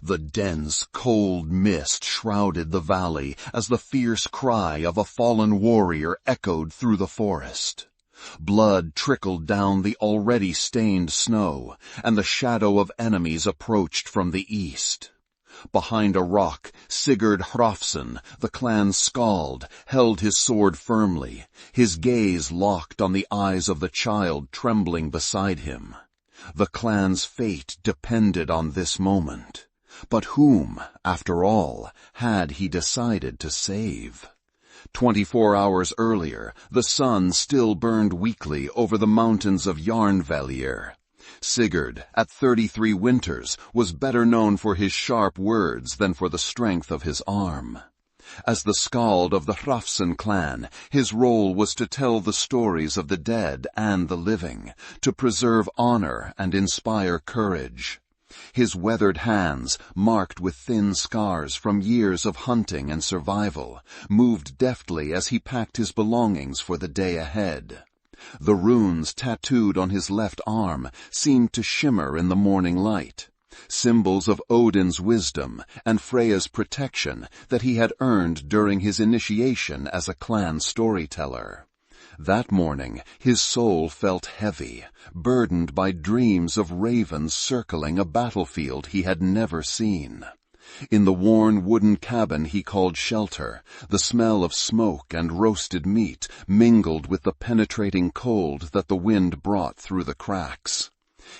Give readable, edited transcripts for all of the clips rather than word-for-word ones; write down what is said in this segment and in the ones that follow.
The dense, cold mist shrouded the valley as the fierce cry of a fallen warrior echoed through the forest. Blood trickled down the already stained snow, and the shadow of enemies approached from the east. Behind a rock, Sigurd Hrafnsson, the clan Skald, held his sword firmly, his gaze locked on the eyes of the child trembling beside him. The clan's fate depended on this moment. But whom, after all, had he decided to save? 24 hours earlier, the sun still burned weakly over the mountains of Jarnvellir. Sigurd, at 33 winters, was better known for his sharp words than for the strength of his arm. As the Skald of the Hrafnsson clan, his role was to tell the stories of the dead and the living, to preserve honor and inspire courage. His weathered hands, marked with thin scars from years of hunting and survival, moved deftly as he packed his belongings for the day ahead. The runes tattooed on his left arm seemed to shimmer in the morning light, symbols of Odin's wisdom and Freya's protection that he had earned during his initiation as a clan storyteller. That morning, his soul felt heavy, burdened by dreams of ravens circling a battlefield he had never seen. In the worn wooden cabin he called shelter, the smell of smoke and roasted meat mingled with the penetrating cold that the wind brought through the cracks.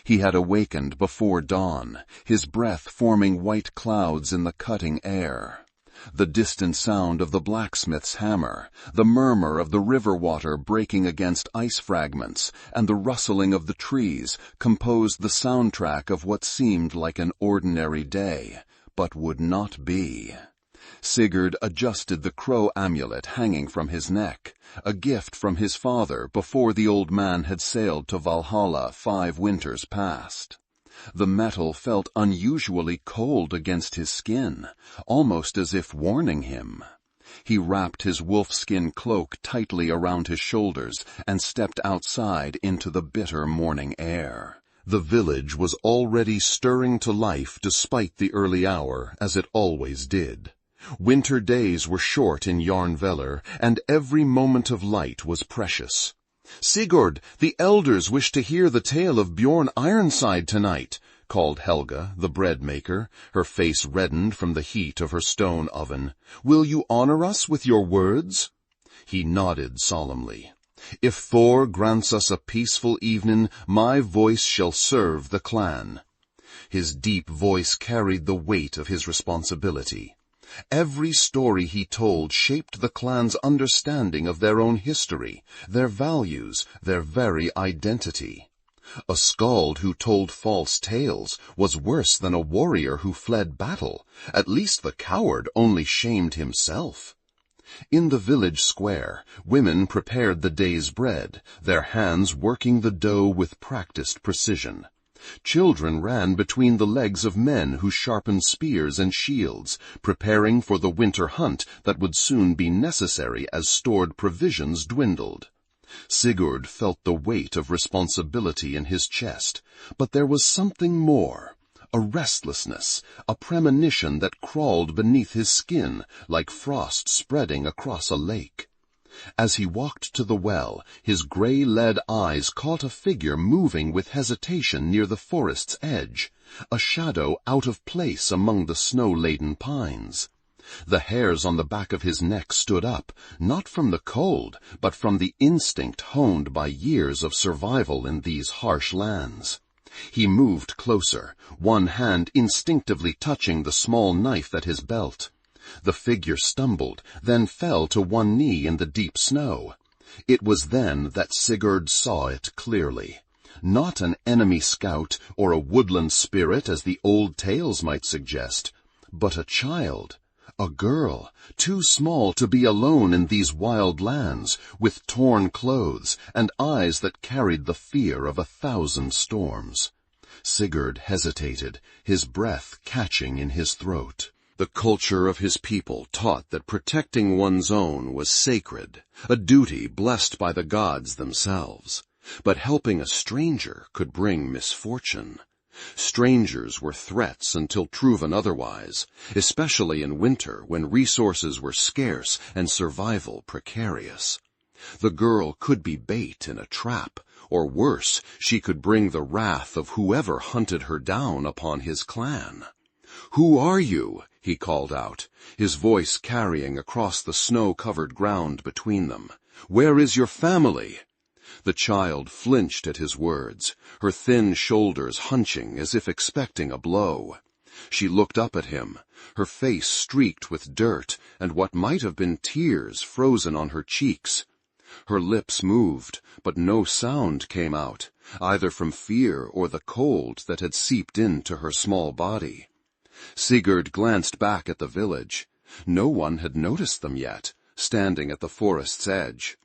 He had awakened before dawn, his breath forming white clouds in the cutting air. The distant sound of the blacksmith's hammer, the murmur of the river water breaking against ice fragments, and the rustling of the trees composed the soundtrack of what seemed like an ordinary day, but would not be. Sigurd adjusted the crow amulet hanging from his neck, a gift from his father before the old man had sailed to Valhalla 5 winters past. The metal felt unusually cold against his skin, almost as if warning him. He wrapped his wolfskin cloak tightly around his shoulders and stepped outside into the bitter morning air. The village was already stirring to life despite the early hour, as it always did. Winter days were short in Jarnvellir, and every moment of light was precious. "Sigurd, the elders wish to hear the tale of Bjorn Ironside tonight," called Helga, the bread-maker, her face reddened from the heat of her stone oven. "Will you honor us with your words?" He nodded solemnly. "If Thor grants us a peaceful evening, my voice shall serve the clan." His deep voice carried the weight of his responsibility. Every story he told shaped the clan's understanding of their own history, their values, their very identity. A skald who told false tales was worse than a warrior who fled battle. At least the coward only shamed himself. In the village square, women prepared the day's bread, their hands working the dough with practiced precision. Children ran between the legs of men who sharpened spears and shields, preparing for the winter hunt that would soon be necessary as stored provisions dwindled. Sigurd felt the weight of responsibility in his chest, but there was something more, a restlessness, a premonition that crawled beneath his skin like frost spreading across a lake. As he walked to the well, his gray-lead eyes caught a figure moving with hesitation near the forest's edge, a shadow out of place among the snow-laden pines. The hairs on the back of his neck stood up, not from the cold, but from the instinct honed by years of survival in these harsh lands. He moved closer, one hand instinctively touching the small knife at his belt. The figure stumbled, then fell to one knee in the deep snow. It was then that Sigurd saw it clearly. Not an enemy scout or a woodland spirit as the old tales might suggest, but a child, a girl, too small to be alone in these wild lands, with torn clothes and eyes that carried the fear of 1,000 storms. Sigurd hesitated, his breath catching in his throat. The culture of his people taught that protecting one's own was sacred, a duty blessed by the gods themselves. But helping a stranger could bring misfortune. Strangers were threats until proven otherwise, especially in winter when resources were scarce and survival precarious. The girl could be bait in a trap, or worse, she could bring the wrath of whoever hunted her down upon his clan. "Who are you?" he called out, his voice carrying across the snow-covered ground between them. "Where is your family?" The child flinched at his words, her thin shoulders hunching as if expecting a blow. She looked up at him, her face streaked with dirt and what might have been tears frozen on her cheeks. Her lips moved, but no sound came out, either from fear or the cold that had seeped into her small body. Sigurd glanced back at the village. No one had noticed them yet, standing at the forest's edge.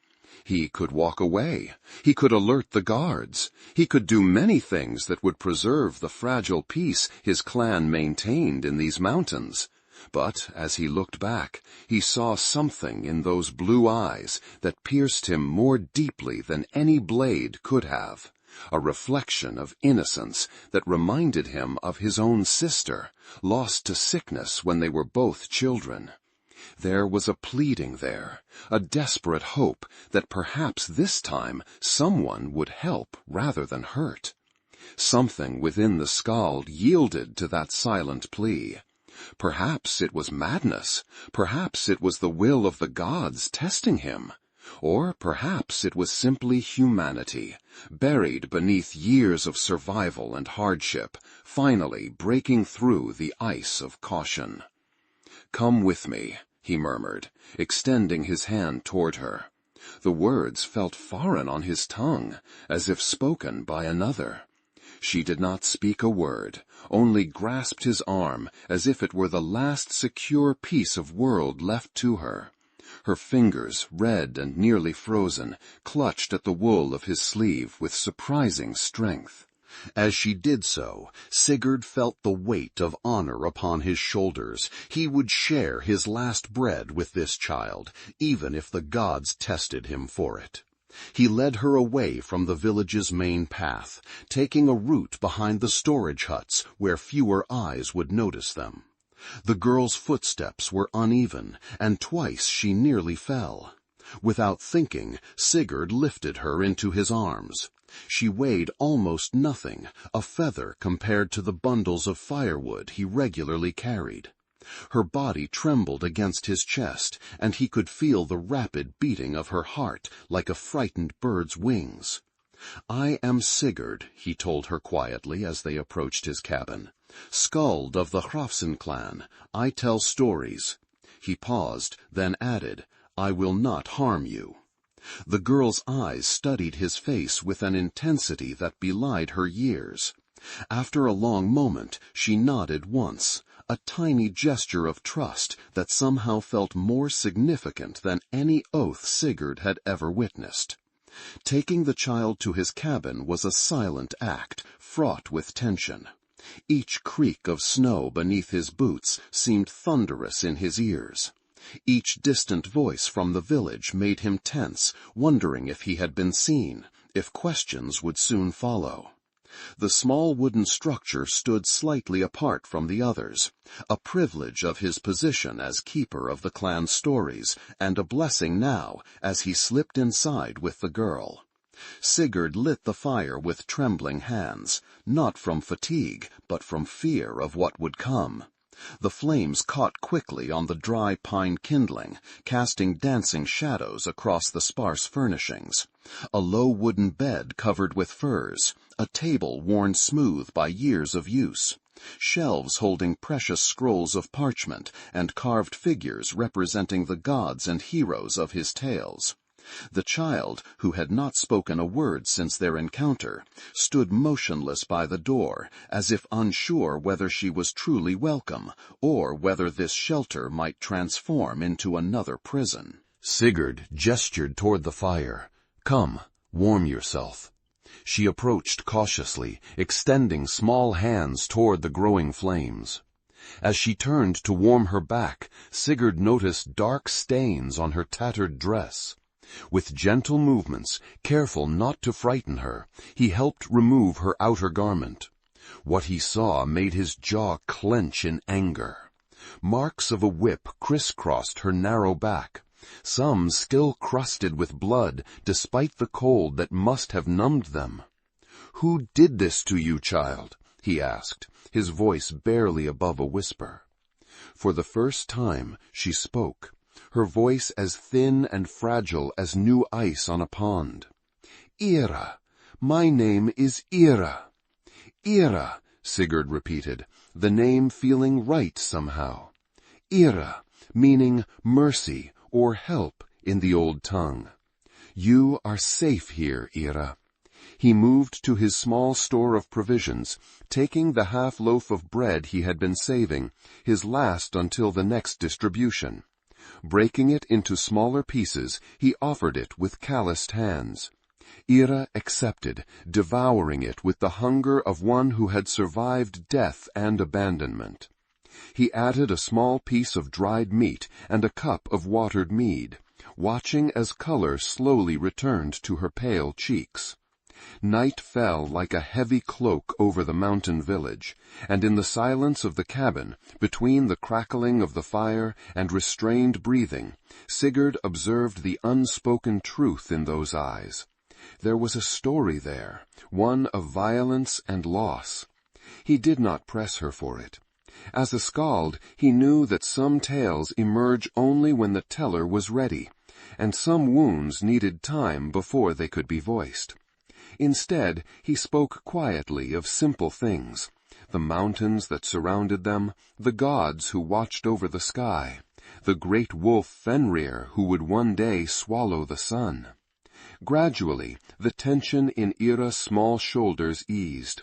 He could walk away. He could alert the guards. He could do many things that would preserve the fragile peace his clan maintained in these mountains. But as he looked back, he saw something in those blue eyes that pierced him more deeply than any blade could have. A reflection of innocence that reminded him of his own sister, lost to sickness when they were both children. There was a pleading there, a desperate hope that perhaps this time someone would help rather than hurt. Something within the Skald yielded to that silent plea. Perhaps it was madness, perhaps it was the will of the gods testing him, or perhaps it was simply humanity, buried beneath years of survival and hardship, finally breaking through the ice of caution. "Come with me," he murmured, extending his hand toward her. The words felt foreign on his tongue, as if spoken by another. She did not speak a word, only grasped his arm as if it were the last secure piece of world left to her. Her fingers, red and nearly frozen, clutched at the wool of his sleeve with surprising strength. As she did so, Sigurd felt the weight of honor upon his shoulders. He would share his last bread with this child, even if the gods tested him for it. He led her away from the village's main path, taking a route behind the storage huts where fewer eyes would notice them. The girl's footsteps were uneven, and twice she nearly fell. Without thinking, Sigurd lifted her into his arms. She weighed almost nothing, a feather compared to the bundles of firewood he regularly carried. Her body trembled against his chest, and he could feel the rapid beating of her heart like a frightened bird's wings. "I am Sigurd," he told her quietly as they approached his cabin. "Skald of the Hrafsen clan. I tell stories." He paused, then added, "I will not harm you." The girl's eyes studied his face with an intensity that belied her years. After a long moment, she nodded once, a tiny gesture of trust that somehow felt more significant than any oath Sigurd had ever witnessed. Taking the child to his cabin was a silent act, fraught with tension. Each creak of snow beneath his boots seemed thunderous in his ears. Each distant voice from the village made him tense, wondering if he had been seen, if questions would soon follow. The small wooden structure stood slightly apart from the others, a privilege of his position as keeper of the clan's stories, and a blessing now as he slipped inside with the girl. Sigurd lit the fire with trembling hands, not from fatigue, but from fear of what would come. The flames caught quickly on the dry pine kindling, casting dancing shadows across the sparse furnishings. A low wooden bed covered with furs, a table worn smooth by years of use, shelves holding precious scrolls of parchment and carved figures representing the gods and heroes of his tales. The child, who had not spoken a word since their encounter, stood motionless by the door, as if unsure whether she was truly welcome, or whether this shelter might transform into another prison. Sigurd gestured toward the fire. "Come, warm yourself." She approached cautiously, extending small hands toward the growing flames. As she turned to warm her back, Sigurd noticed dark stains on her tattered dress. With gentle movements, careful not to frighten her, he helped remove her outer garment. What he saw made his jaw clench in anger. Marks of a whip crisscrossed her narrow back, some still crusted with blood despite the cold that must have numbed them. "Who did this to you, child?" he asked, his voice barely above a whisper. For the first time she spoke, her voice as thin and fragile as new ice on a pond. "Ira. My name is Ira." "Ira," Sigurd repeated, the name feeling right somehow. Ira, meaning mercy or help in the old tongue. "You are safe here, Ira." He moved to his small store of provisions, taking the half loaf of bread he had been saving, his last until the next distribution. Breaking it into smaller pieces, he offered it with calloused hands. Ira accepted, devouring it with the hunger of one who had survived death and abandonment. He added a small piece of dried meat and a cup of watered mead, watching as color slowly returned to her pale cheeks. Night fell like a heavy cloak over the mountain village, and in the silence of the cabin, between the crackling of the fire and restrained breathing, Sigurd observed the unspoken truth in those eyes. There was a story there, one of violence and loss. He did not press her for it. As a Skald, he knew that some tales emerge only when the teller was ready, and some wounds needed time before they could be voiced. Instead, he spoke quietly of simple things, the mountains that surrounded them, the gods who watched over the sky, the great wolf Fenrir who would one day swallow the sun. Gradually, the tension in Ira's small shoulders eased.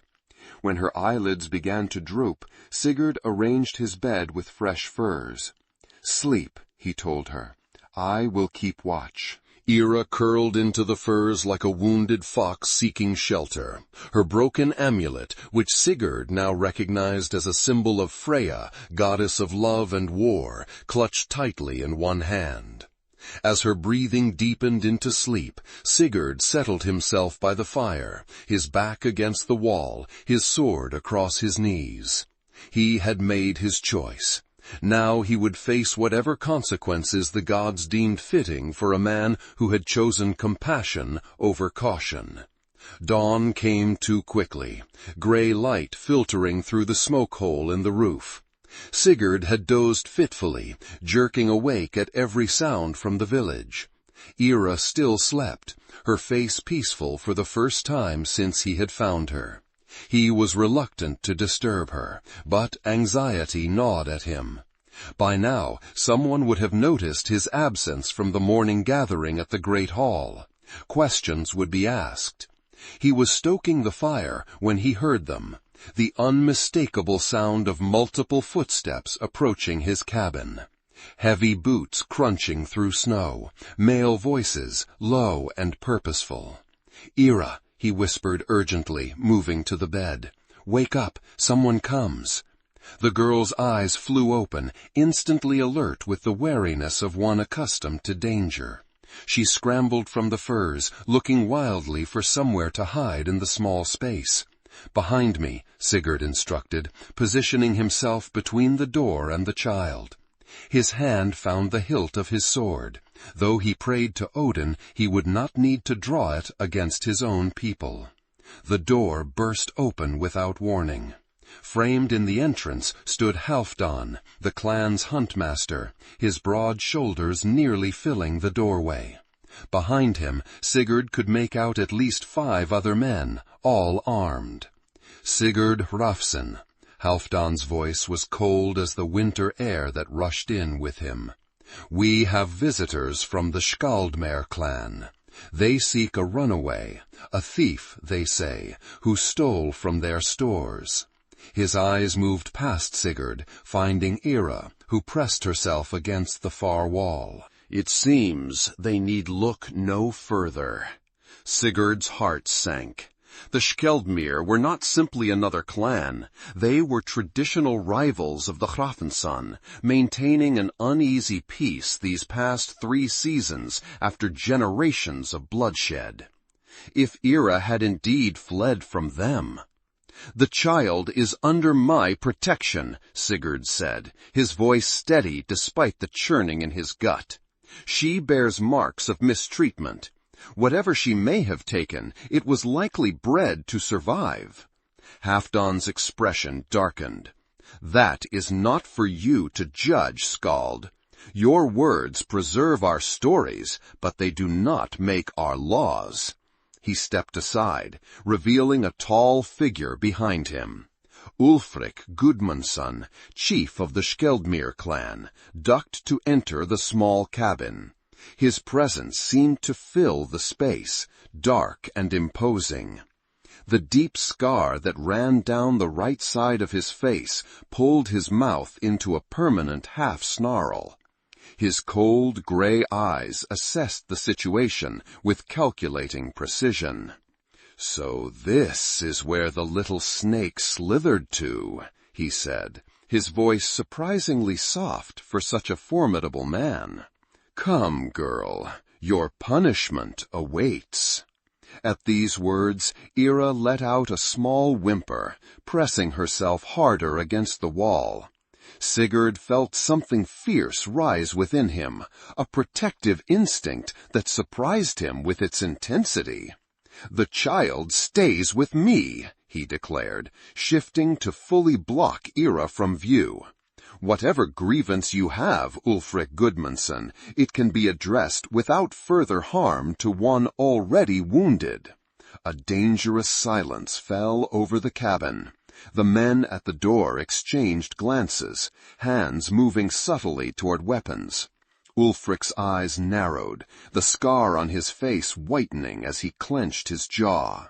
When her eyelids began to droop, Sigurd arranged his bed with fresh furs. "Sleep," he told her. "I will keep watch." Ira curled into the furs like a wounded fox seeking shelter, her broken amulet, which Sigurd now recognized as a symbol of Freya, goddess of love and war, clutched tightly in one hand. As her breathing deepened into sleep, Sigurd settled himself by the fire, his back against the wall, his sword across his knees. He had made his choice. Now he would face whatever consequences the gods deemed fitting for a man who had chosen compassion over caution. Dawn came too quickly, gray light filtering through the smoke hole in the roof. Sigurd had dozed fitfully, jerking awake at every sound from the village. Ira still slept, her face peaceful for the first time since he had found her. He was reluctant to disturb her, but anxiety gnawed at him. By now, someone would have noticed his absence from the morning gathering at the great hall. Questions would be asked. He was stoking the fire when he heard them, the unmistakable sound of multiple footsteps approaching his cabin. Heavy boots crunching through snow, male voices, low and purposeful. "Ira," he whispered urgently, moving to the bed. "Wake up, someone comes." The girl's eyes flew open, instantly alert with the wariness of one accustomed to danger. She scrambled from the furs, looking wildly for somewhere to hide in the small space. "Behind me," Sigurd instructed, positioning himself between the door and the child. His hand found the hilt of his sword. Though he prayed to Odin, he would not need to draw it against his own people. The door burst open without warning. Framed in the entrance stood Halfdan, the clan's huntmaster, his broad shoulders nearly filling the doorway. Behind him, Sigurd could make out at least 5 other men, all armed. Sigurd Hrafnsson. Halfdan's voice was cold as the winter air that rushed in with him. "We have visitors from the Skaldmere clan. They seek a runaway, a thief, they say, who stole from their stores." His eyes moved past Sigurd, finding Ira, who pressed herself against the far wall. "It seems they need look no further." Sigurd's heart sank. The Skaldmere were not simply another clan. They were traditional rivals of the Hrafnsson, maintaining an uneasy peace these past 3 seasons after generations of bloodshed. If Ira had indeed fled from them, "The child is under my protection," Sigurd said, his voice steady despite the churning in his gut. "She bears marks of mistreatment. Whatever she may have taken, it was likely bred to survive." Halfdan's expression darkened. "That is not for you to judge, Skald. Your words preserve our stories, but they do not make our laws." He stepped aside, revealing a tall figure behind him. Ulfric Gudmundsson, chief of the Skjeldmir clan, ducked to enter the small cabin. His presence seemed to fill the space, dark and imposing. The deep scar that ran down the right side of his face pulled his mouth into a permanent half-snarl. His cold, gray eyes assessed the situation with calculating precision. "So this is where the little snake slithered to," he said, his voice surprisingly soft for such a formidable man. "Come, girl, your punishment awaits." At these words, Ira let out a small whimper, pressing herself harder against the wall. Sigurd felt something fierce rise within him, a protective instinct that surprised him with its intensity. "The child stays with me," he declared, shifting to fully block Ira from view. "Whatever grievance you have, Ulfric Gudmundsson, it can be addressed without further harm to one already wounded." A dangerous silence fell over the cabin. The men at the door exchanged glances, hands moving subtly toward weapons. Ulfric's eyes narrowed, the scar on his face whitening as he clenched his jaw.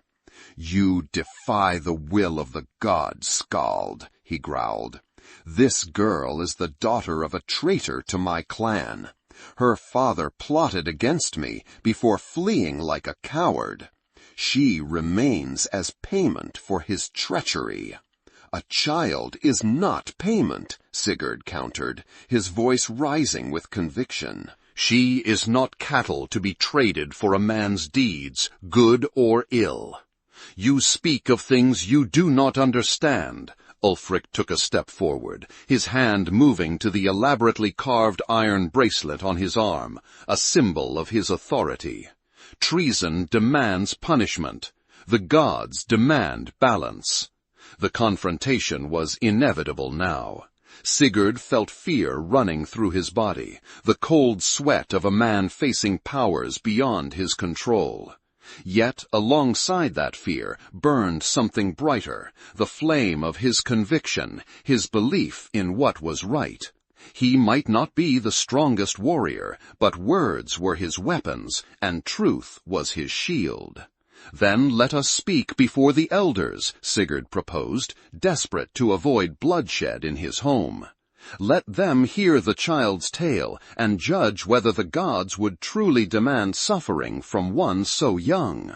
"You defy the will of the gods, Skald," he growled. "This girl is the daughter of a traitor to my clan. Her father plotted against me before fleeing like a coward. She remains as payment for his treachery." "A child is not payment," Sigurd countered, his voice rising with conviction. "She is not cattle to be traded for a man's deeds, good or ill." "You speak of things you do not understand." Ulfric took a step forward, his hand moving to the elaborately carved iron bracelet on his arm, a symbol of his authority. "Treason demands punishment. The gods demand balance." The confrontation was inevitable now. Sigurd felt fear running through his body, the cold sweat of a man facing powers beyond his control. Yet alongside that fear burned something brighter, the flame of his conviction, his belief in what was right. He might not be the strongest warrior, but words were his weapons, and truth was his shield. "Then let us speak before the elders," Sigurd proposed, desperate to avoid bloodshed in his home. "Let them hear the child's tale and judge whether the gods would truly demand suffering from one so young."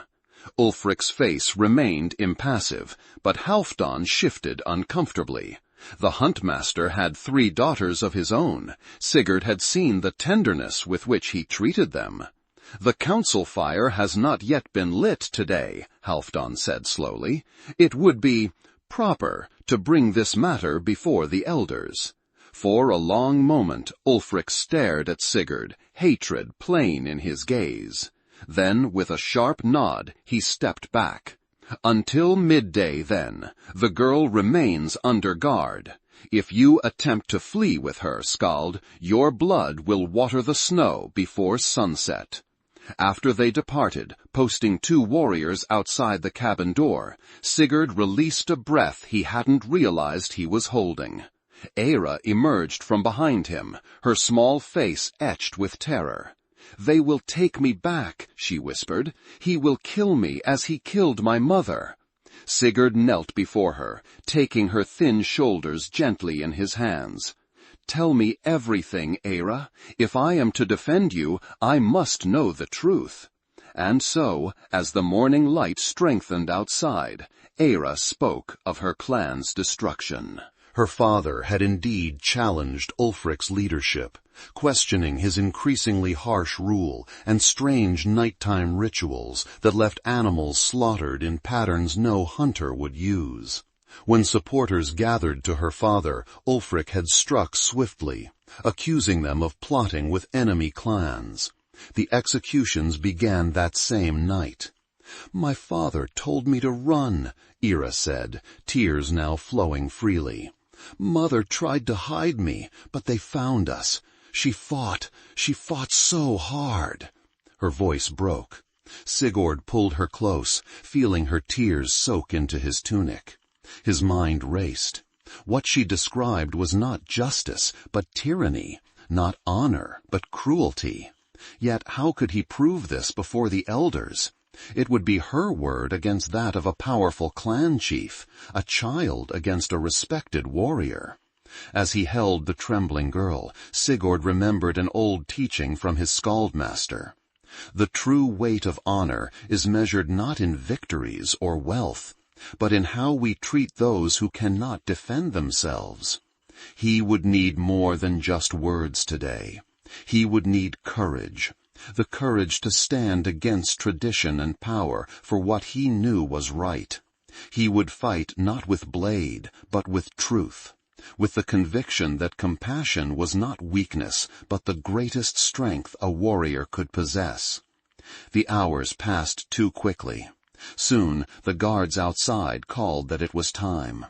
Ulfric's face remained impassive, but Halfdan shifted uncomfortably. The huntmaster had 3 daughters of his own. Sigurd had seen the tenderness with which he treated them. "The council fire has not yet been lit today," Halfdan said slowly. "It would be proper to bring this matter before the elders." For a long moment Ulfric stared at Sigurd, hatred plain in his gaze. Then, with a sharp nod, he stepped back. "Until midday, then. The girl remains under guard. If you attempt to flee with her, Skald, your blood will water the snow before sunset." After they departed, posting 2 warriors outside the cabin door, Sigurd released a breath he hadn't realized he was holding. Eira emerged from behind him, her small face etched with terror. "They will take me back," she whispered. "He will kill me as he killed my mother." Sigurd knelt before her, taking her thin shoulders gently in his hands. "Tell me everything, Eira. If I am to defend you, I must know the truth." And so, as the morning light strengthened outside, Eira spoke of her clan's destruction. Her father had indeed challenged Ulfric's leadership, questioning his increasingly harsh rule and strange nighttime rituals that left animals slaughtered in patterns no hunter would use. When supporters gathered to her father, Ulfric had struck swiftly, accusing them of plotting with enemy clans. The executions began that same night. "My father told me to run," Ira said, tears now flowing freely. "Mother tried to hide me, but they found us. She fought so hard." Her voice broke. Sigurd pulled her close, feeling her tears soak into his tunic. His mind raced. What she described was not justice, but tyranny, not honor, but cruelty. Yet how could he prove this before the elders? It would be her word against that of a powerful clan chief, a child against a respected warrior. As he held the trembling girl, Sigurd remembered an old teaching from his Skald master. The true weight of honor is measured not in victories or wealth, but in how we treat those who cannot defend themselves. He would need more than just words today. He would need courage, the courage to stand against tradition and power for what he knew was right. He would fight not with blade, but with truth, with the conviction that compassion was not weakness, but the greatest strength a warrior could possess. The hours passed too quickly. Soon the guards outside called that it was time.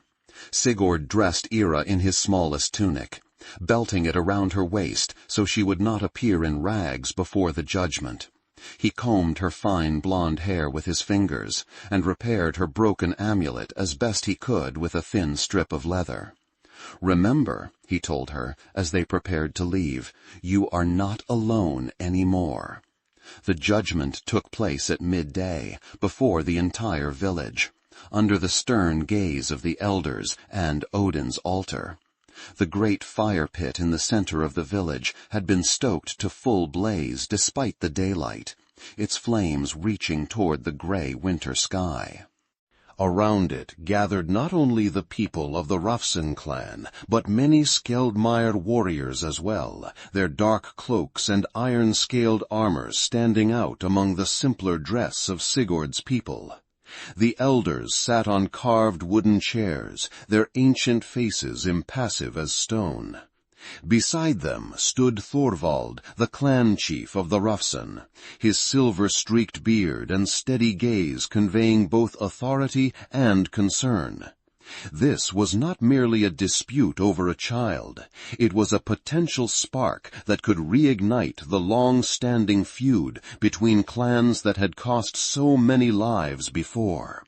Sigurd dressed Ira in his smallest tunic, belting it around her waist so she would not appear in rags before the judgment. He combed her fine blonde hair with his fingers, and repaired her broken amulet as best he could with a thin strip of leather. "Remember," he told her, as they prepared to leave, "you are not alone any more." The judgment took place at midday, before the entire village, under the stern gaze of the elders and Odin's altar. The great fire pit in the center of the village had been stoked to full blaze despite the daylight, its flames reaching toward the gray winter sky. Around it gathered not only the people of the Rafsen clan, but many Skeld-mired warriors as well, their dark cloaks and iron-scaled armors standing out among the simpler dress of Sigurd's people. The elders sat on carved wooden chairs, their ancient faces impassive as stone. Beside them stood Thorvald, the clan chief of the Rafsen, his silver-streaked beard and steady gaze conveying both authority and concern. This was not merely a dispute over a child. It was a potential spark that could reignite the long-standing feud between clans that had cost so many lives before.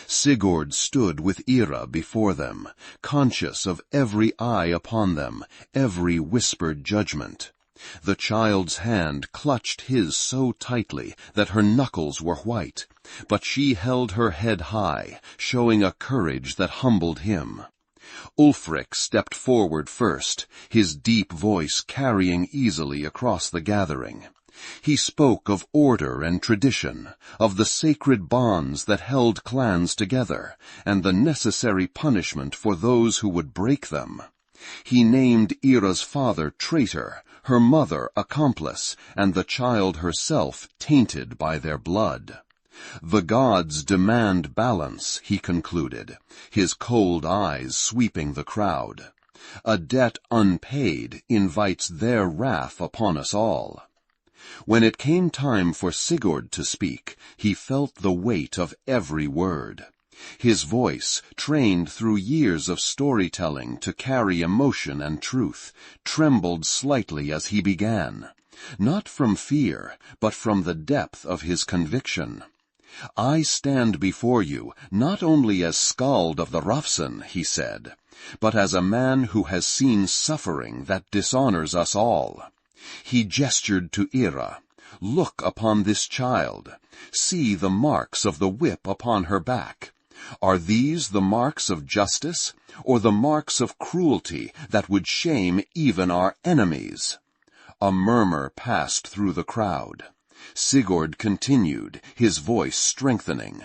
Sigurd stood with Ira before them, conscious of every eye upon them, every whispered judgment. The child's hand clutched his so tightly that her knuckles were white, but she held her head high, showing a courage that humbled him. Ulfric stepped forward first, his deep voice carrying easily across the gathering. He spoke of order and tradition, of the sacred bonds that held clans together, and the necessary punishment for those who would break them. He named Ira's father traitor, her mother accomplice, and the child herself tainted by their blood. The gods demand balance, he concluded, his cold eyes sweeping the crowd. A debt unpaid invites their wrath upon us all. When it came time for Sigurd to speak, he felt the weight of every word. His voice, trained through years of storytelling to carry emotion and truth, trembled slightly as he began, not from fear, but from the depth of his conviction. "I stand before you not only as Skald of the Rafsen," he said, "but as a man who has seen suffering that dishonors us all." He gestured to Ira. "Look upon this child. See the marks of the whip upon her back. Are these the marks of justice, or the marks of cruelty that would shame even our enemies?" A murmur passed through the crowd. Sigurd continued, his voice strengthening.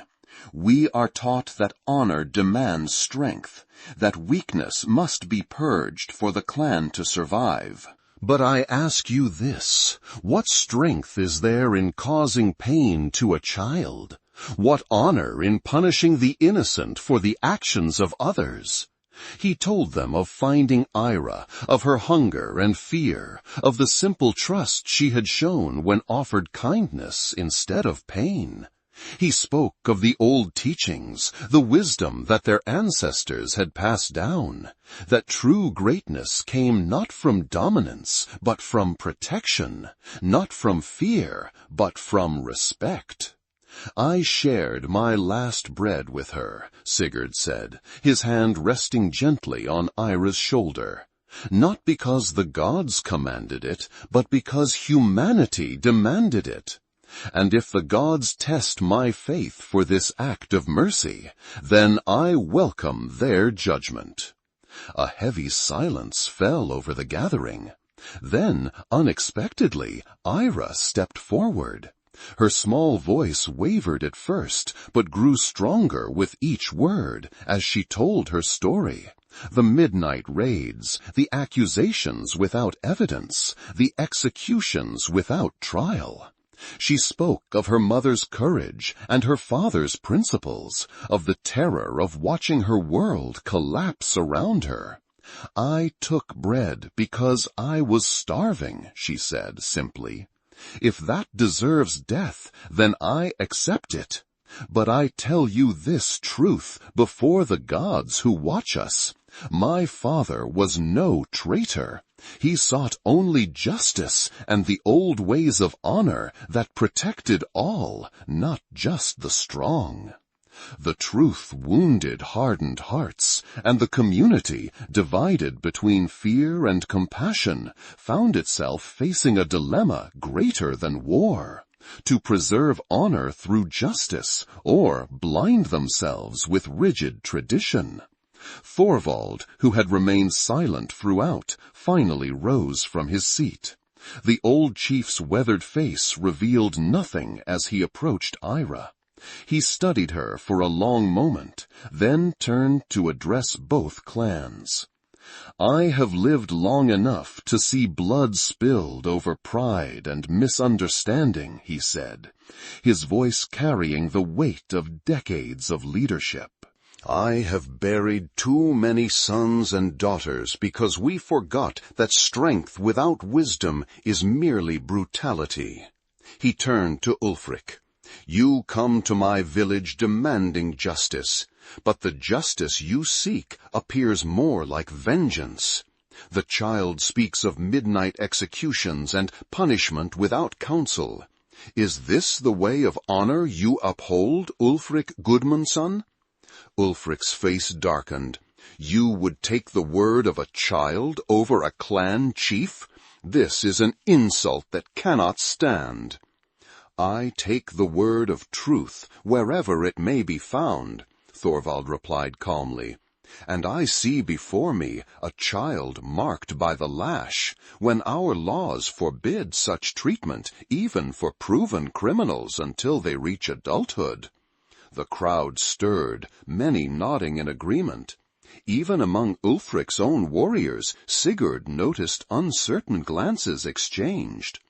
"We are taught that honor demands strength, that weakness must be purged for the clan to survive. But I ask you this, what strength is there in causing pain to a child? What honor in punishing the innocent for the actions of others? He told them of finding Ira, of her hunger and fear, of the simple trust she had shown when offered kindness instead of pain. He spoke of the old teachings, the wisdom that their ancestors had passed down, that true greatness came not from dominance, but from protection, not from fear, but from respect. I shared my last bread with her, Sigurd said, his hand resting gently on Ira's shoulder. Not because the gods commanded it, but because humanity demanded it. And if the gods test my faith for this act of mercy, then I welcome their judgment. A heavy silence fell over the gathering. Then, unexpectedly, Ira stepped forward. Her small voice wavered at first, but grew stronger with each word as she told her story. The midnight raids, the accusations without evidence, the executions without trial. She spoke of her mother's courage and her father's principles, of the terror of watching her world collapse around her. I took bread because I was starving, she said simply. If that deserves death, then I accept it. But I tell you this truth before the gods who watch us. My father was no traitor. He sought only justice and the old ways of honor that protected all, not just the strong. The truth wounded hardened hearts, and the community, divided between fear and compassion, found itself facing a dilemma greater than war: to preserve honor through justice, or blind themselves with rigid tradition. Thorvald, who had remained silent throughout, finally rose from his seat. The old chief's weathered face revealed nothing as he approached Ira. He studied her for a long moment, then turned to address both clans. I have lived long enough to see blood spilled over pride and misunderstanding, he said, his voice carrying the weight of decades of leadership. I have buried too many sons and daughters because we forgot that strength without wisdom is merely brutality. He turned to Ulfric. You come to my village demanding justice, but the justice you seek appears more like vengeance. The child speaks of midnight executions and punishment without counsel. Is this the way of honor you uphold, Ulfric Gudmundsson? Ulfric's face darkened. You would take the word of a child over a clan chief? This is an insult that cannot stand. I take the word of truth wherever it may be found, Thorvald replied calmly, and I see before me a child marked by the lash, when our laws forbid such treatment even for proven criminals until they reach adulthood. The crowd stirred, many nodding in agreement. Even among Ulfric's own warriors, Sigurd noticed uncertain glances exchanged.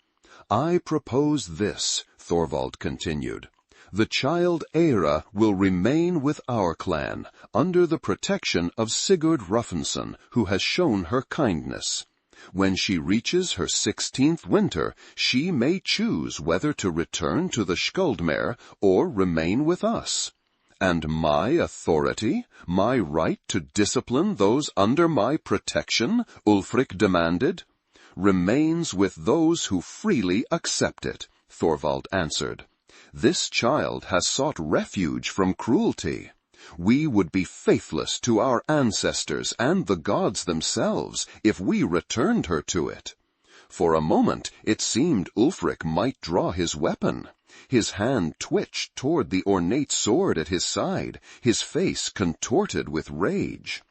I propose this, Thorvald continued. The child Eira will remain with our clan, under the protection of Sigurd Rufnsson, who has shown her kindness. When she reaches her 16th winter, she may choose whether to return to the Skaldmere or remain with us. And my authority, my right to discipline those under my protection, Ulfric demanded, remains with those who freely accept it, Thorvald answered. This child has sought refuge from cruelty. We would be faithless to our ancestors and the gods themselves if we returned her to it. For a moment it seemed Ulfric might draw his weapon. His hand twitched toward the ornate sword at his side, his face contorted with rage.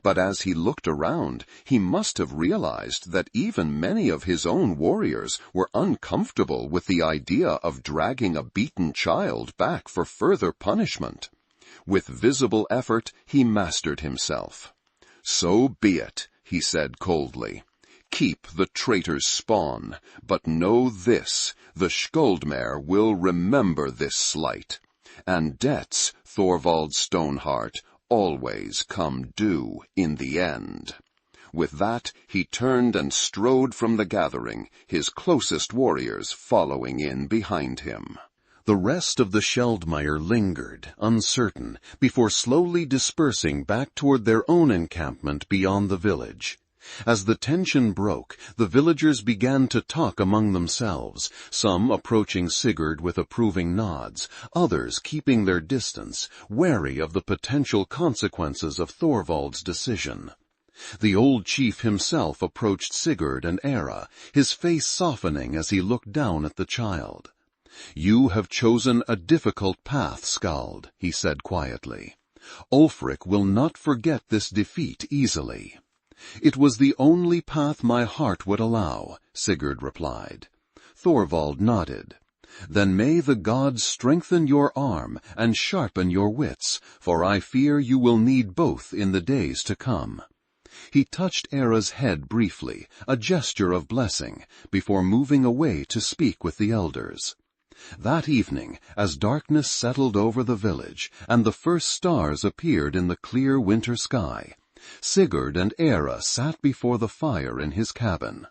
But as he looked around, he must have realized that even many of his own warriors were uncomfortable with the idea of dragging a beaten child back for further punishment. With visible effort, he mastered himself. So be it, he said coldly. Keep the traitor's spawn, but know this, the Skaldmere will remember this slight. And debts, Thorvald Stoneheart, always come due in the end. With that, he turned and strode from the gathering, his closest warriors following in behind him. The rest of the Skjeldmeyr lingered, uncertain, before slowly dispersing back toward their own encampment beyond the village. As the tension broke, the villagers began to talk among themselves, some approaching Sigurd with approving nods, others keeping their distance, wary of the potential consequences of Thorvald's decision. The old chief himself approached Sigurd and Era, his face softening as he looked down at the child. "You have chosen a difficult path, Skald," he said quietly. "Ulfric will not forget this defeat easily." "It was the only path my heart would allow," Sigurd replied. Thorvald nodded. "Then may the gods strengthen your arm and sharpen your wits, for I fear you will need both in the days to come." He touched Era's head briefly, a gesture of blessing, before moving away to speak with the elders. That evening, as darkness settled over the village, and the first stars appeared in the clear winter sky, Sigurd and Era sat before the fire in his cabin.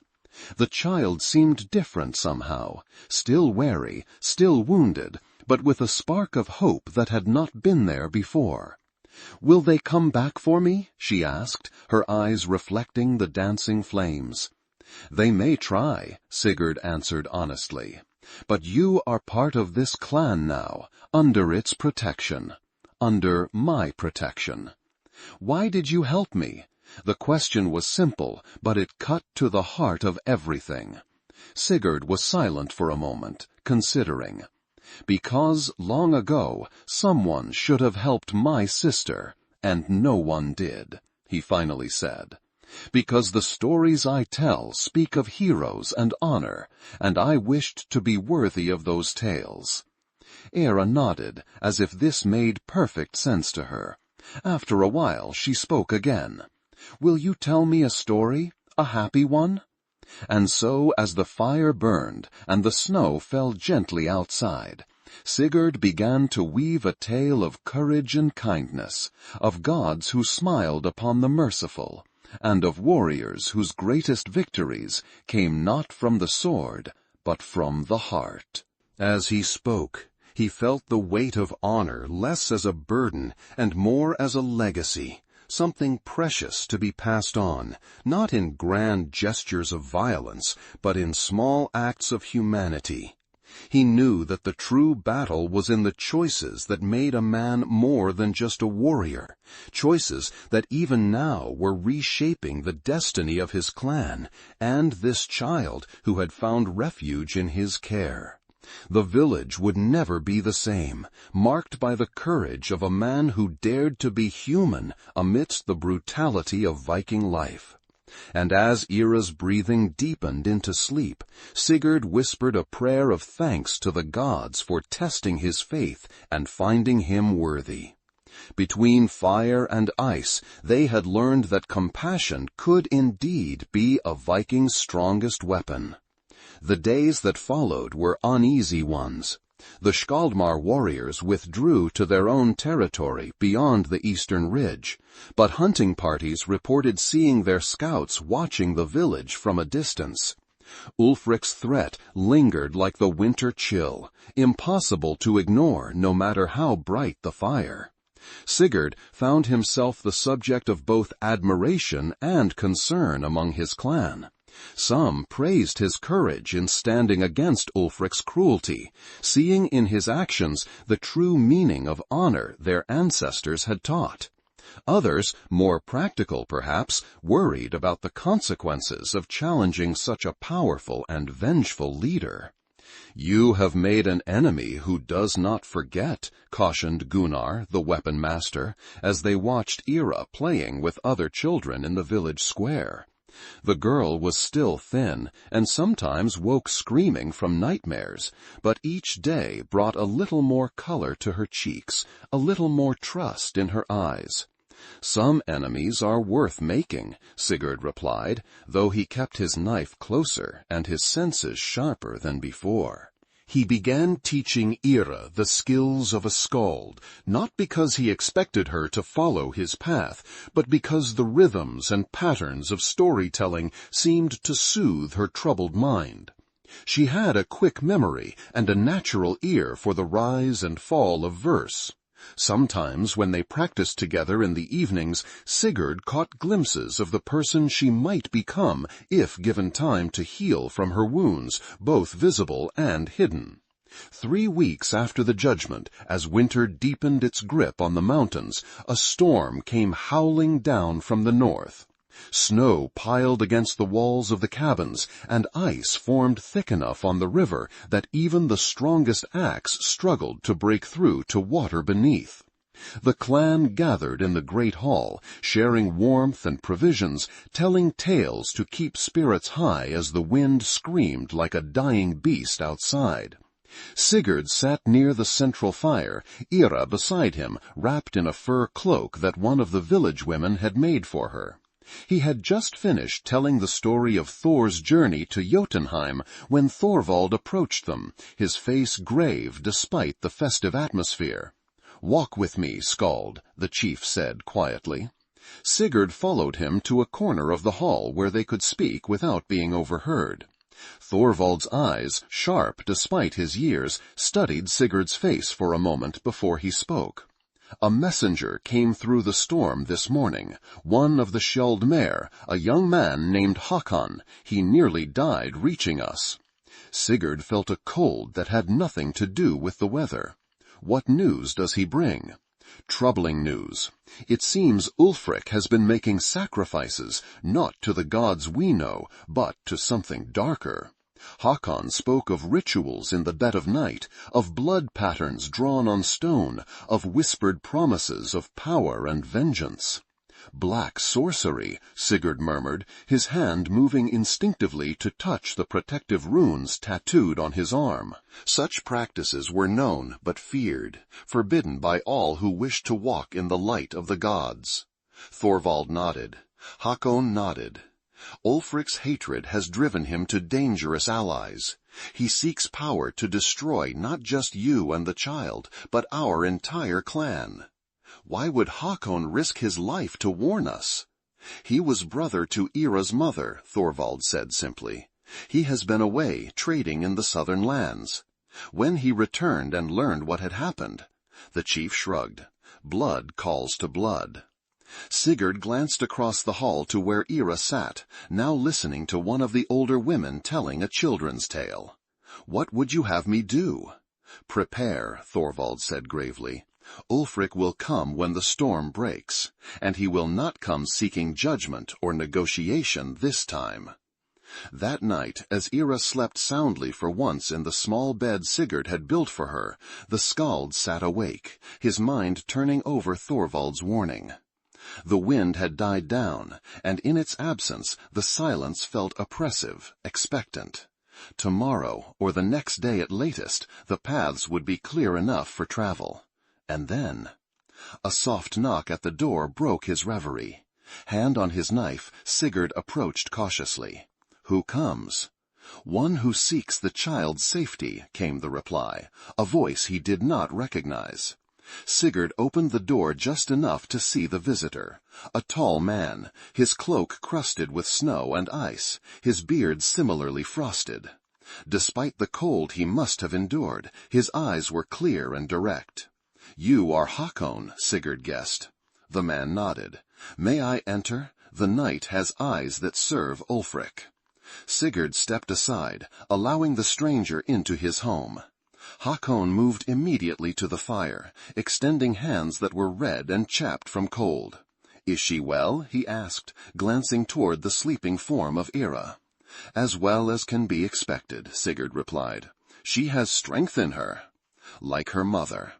The child seemed different somehow, still wary, still wounded, but with a spark of hope that had not been there before. "Will they come back for me?" she asked, her eyes reflecting the dancing flames. "They may try," Sigurd answered honestly. "But you are part of this clan now, under its protection. Under my protection. Why did you help me?" The question was simple, but it cut to the heart of everything. Sigurd was silent for a moment, considering. "Because, long ago, someone should have helped my sister, and no one did," he finally said. "Because the stories I tell speak of heroes and honor, and I wished to be worthy of those tales." Era nodded, as if this made perfect sense to her. After a while she spoke again. "Will you tell me a story, a happy one?" And so, as the fire burned and the snow fell gently outside, Sigurd began to weave a tale of courage and kindness, of gods who smiled upon the merciful, and of warriors whose greatest victories came not from the sword, but from the heart. As he spoke, he felt the weight of honor less as a burden and more as a legacy, something precious to be passed on, not in grand gestures of violence, but in small acts of humanity. He knew that the true battle was in the choices that made a man more than just a warrior, choices that even now were reshaping the destiny of his clan and this child who had found refuge in his care. The village would never be the same, marked by the courage of a man who dared to be human amidst the brutality of Viking life. And as Era's breathing deepened into sleep, Sigurd whispered a prayer of thanks to the gods for testing his faith and finding him worthy. Between fire and ice, they had learned that compassion could indeed be a Viking's strongest weapon. The days that followed were uneasy ones. The Skaldmar warriors withdrew to their own territory beyond the eastern ridge, but hunting parties reported seeing their scouts watching the village from a distance. Ulfric's threat lingered like the winter chill, impossible to ignore no matter how bright the fire. Sigurd found himself the subject of both admiration and concern among his clan. Some praised his courage in standing against Ulfric's cruelty, seeing in his actions the true meaning of honor their ancestors had taught. Others, more practical perhaps, worried about the consequences of challenging such a powerful and vengeful leader. "You have made an enemy who does not forget," cautioned Gunnar, the weapon master, as they watched Era playing with other children in the village square. The girl was still thin, and sometimes woke screaming from nightmares, but each day brought a little more color to her cheeks, a little more trust in her eyes. "Some enemies are worth making," Sigurd replied, though he kept his knife closer and his senses sharper than before. He began teaching Ira the skills of a Skald, not because he expected her to follow his path, but because the rhythms and patterns of storytelling seemed to soothe her troubled mind. She had a quick memory and a natural ear for the rise and fall of verse. Sometimes when they practiced together in the evenings, Sigurd caught glimpses of the person she might become if given time to heal from her wounds, both visible and hidden. 3 weeks after the judgment, as winter deepened its grip on the mountains, a storm came howling down from the north. Snow piled against the walls of the cabins, and ice formed thick enough on the river that even the strongest axe struggled to break through to water beneath. The clan gathered in the great hall, sharing warmth and provisions, telling tales to keep spirits high as the wind screamed like a dying beast outside. Sigurd sat near the central fire, Ira beside him, wrapped in a fur cloak that one of the village women had made for her. He had just finished telling the story of Thor's journey to Jotunheim when Thorvald approached them, his face grave despite the festive atmosphere. "Walk with me, Skald," the chief said quietly. Sigurd followed him to a corner of the hall where they could speak without being overheard. Thorvald's eyes, sharp despite his years, studied Sigurd's face for a moment before he spoke. "A messenger came through the storm this morning, one of the Skjaldmær, a young man named Hakon. He nearly died reaching us." Sigurd felt a cold that had nothing to do with the weather. "What news does he bring?" "Troubling news. It seems Ulfric has been making sacrifices, not to the gods we know, but to something darker. Hakon spoke of rituals in the dead of night, of blood patterns drawn on stone, of whispered promises of power and vengeance." "Black sorcery," Sigurd murmured, his hand moving instinctively to touch the protective runes tattooed on his arm. Such practices were known but feared, forbidden by all who wished to walk in the light of the gods. Thorvald nodded. Hakon nodded. "Ulfric's hatred has driven him to dangerous allies. He seeks power to destroy not just you and the child, but our entire clan. Why would Hakon risk his life to warn us?" "He was brother to Ira's mother," Thorvald said simply. "He has been away, trading in the southern lands. When he returned and learned what had happened," the chief shrugged. "Blood calls to blood." Sigurd glanced across the hall to where Ira sat, now listening to one of the older women telling a children's tale. "What would you have me do?" "Prepare," Thorvald said gravely. "Ulfric will come when the storm breaks, and he will not come seeking judgment or negotiation this time." That night, as Ira slept soundly for once in the small bed Sigurd had built for her, the Skald sat awake, his mind turning over Thorvald's warning. The wind had died down, and in its absence the silence felt oppressive, expectant. Tomorrow, or the next day at latest, the paths would be clear enough for travel. And then a soft knock at the door broke his reverie. Hand on his knife, Sigurd approached cautiously. "Who comes?" "One who seeks the child's safety," came the reply, a voice he did not recognize. Sigurd opened the door just enough to see the visitor, a tall man, his cloak crusted with snow and ice, his beard similarly frosted. Despite the cold he must have endured, his eyes were clear and direct. "You are Hakon," Sigurd guessed. The man nodded. "May I enter? The knight has eyes that serve Ulfric." Sigurd stepped aside, allowing the stranger into his home. Hakon moved immediately to the fire, extending hands that were red and chapped from cold. "Is she well?" he asked, glancing toward the sleeping form of Ira. "As well as can be expected," Sigurd replied. "She has strength in her." "Like her mother."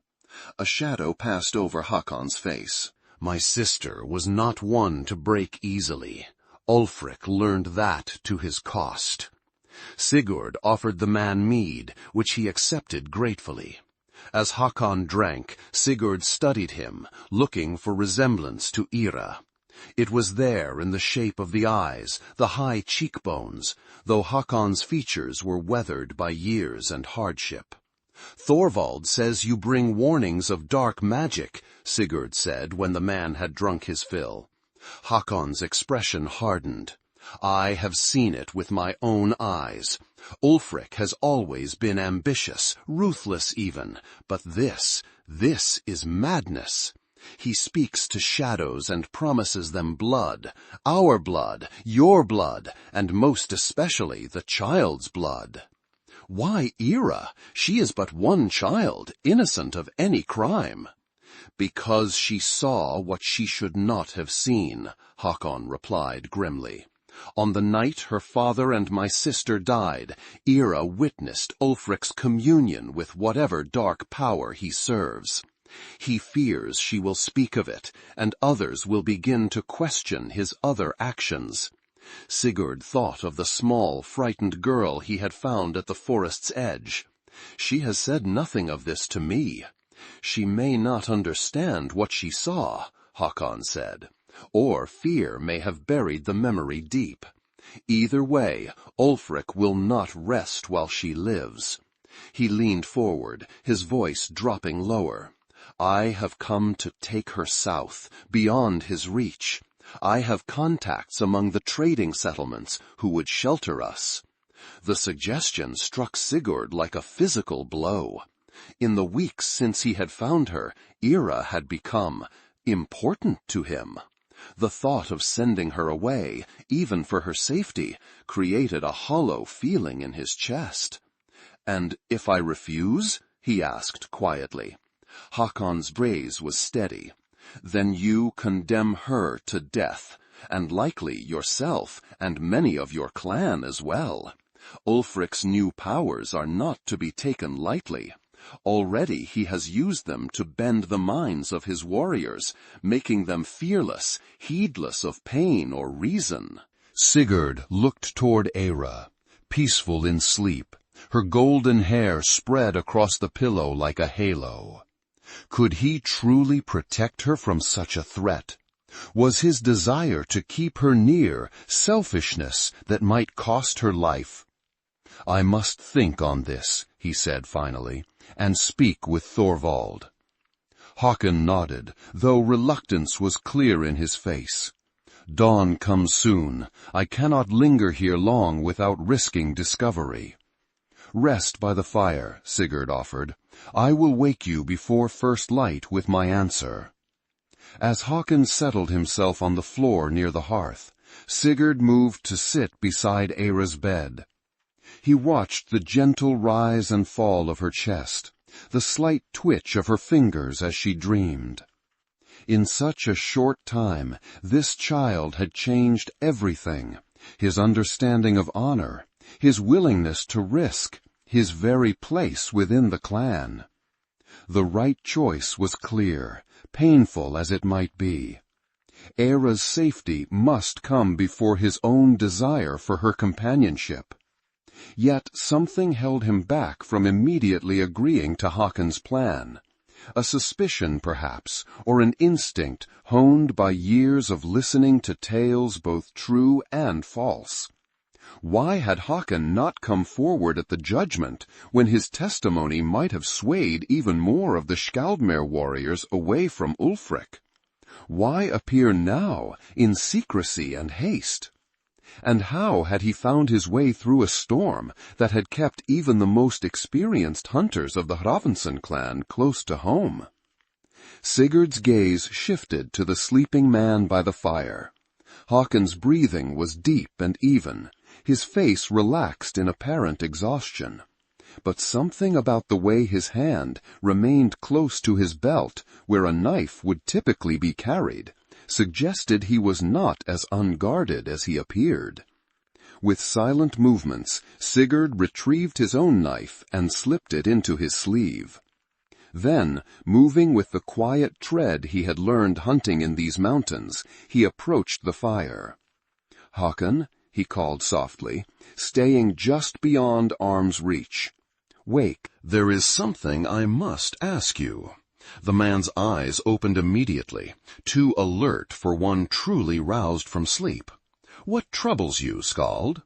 A shadow passed over Hakon's face. "My sister was not one to break easily. Ulfric learned that to his cost." Sigurd offered the man mead, which he accepted gratefully. As Hakon drank, Sigurd studied him, looking for resemblance to Ira. It was there in the shape of the eyes, the high cheekbones, though Hakon's features were weathered by years and hardship. "Thorvald says you bring warnings of dark magic," Sigurd said when the man had drunk his fill. Hakon's expression hardened. "I have seen it with my own eyes. Ulfric has always been ambitious, ruthless even, but this is madness. He speaks to shadows and promises them blood, our blood, your blood, and most especially the child's blood. Why Ira? She is but one child, innocent of any crime." "Because she saw what she should not have seen," Hakon replied grimly. "On the night her father and my sister died, Ira witnessed Ulfric's communion with whatever dark power he serves. He fears she will speak of it, and others will begin to question his other actions." Sigurd thought of the small, frightened girl he had found at the forest's edge. "She has said nothing of this to me." "She may not understand what she saw," Hakon said, "or fear may have buried the memory deep. Either way, Ulfric will not rest while she lives." He leaned forward, his voice dropping lower. "I have come to take her south, beyond his reach. I have contacts among the trading settlements who would shelter us." The suggestion struck Sigurd like a physical blow. In the weeks since he had found her, Ira had become important to him. The thought of sending her away, even for her safety, created a hollow feeling in his chest. "And if I refuse?" he asked quietly. Hakon's gaze was steady. "Then you condemn her to death, and likely yourself and many of your clan as well. Ulfric's new powers are not to be taken lightly. Already he has used them to bend the minds of his warriors, making them fearless, heedless of pain or reason." Sigurd looked toward Eira, peaceful in sleep, her golden hair spread across the pillow like a halo. Could he truly protect her from such a threat? Was his desire to keep her near selfishness that might cost her life? "I must think on this," he said finally, "and speak with Thorvald." Hakon nodded, though reluctance was clear in his face. "Dawn comes soon. I cannot linger here long without risking discovery." "Rest by the fire," Sigurd offered. "I will wake you before first light with my answer." As Hakon settled himself on the floor near the hearth, Sigurd moved to sit beside Eira's bed. He watched the gentle rise and fall of her chest, the slight twitch of her fingers as she dreamed. In such a short time, this child had changed everything: his understanding of honor, his willingness to risk, his very place within the clan. The right choice was clear, painful as it might be. Eira's safety must come before his own desire for her companionship. Yet something held him back from immediately agreeing to Hakon's plan. A suspicion, perhaps, or an instinct honed by years of listening to tales both true and false. Why had Hakon not come forward at the judgment when his testimony might have swayed even more of the Skaldmere warriors away from Ulfric? Why appear now in secrecy and haste? And how had he found his way through a storm that had kept even the most experienced hunters of the Hrafnsson clan close to home? Sigurd's gaze shifted to the sleeping man by the fire. Hakon's breathing was deep and even, his face relaxed in apparent exhaustion. But something about the way his hand remained close to his belt, where a knife would typically be carried, suggested he was not as unguarded as he appeared. With silent movements, Sigurd retrieved his own knife and slipped it into his sleeve. Then, moving with the quiet tread he had learned hunting in these mountains, he approached the fire. "Hakon," he called softly, staying just beyond arm's reach. "Wake, there is something I must ask you." The man's eyes opened immediately, too alert for one truly roused from sleep. "What troubles you, Skald?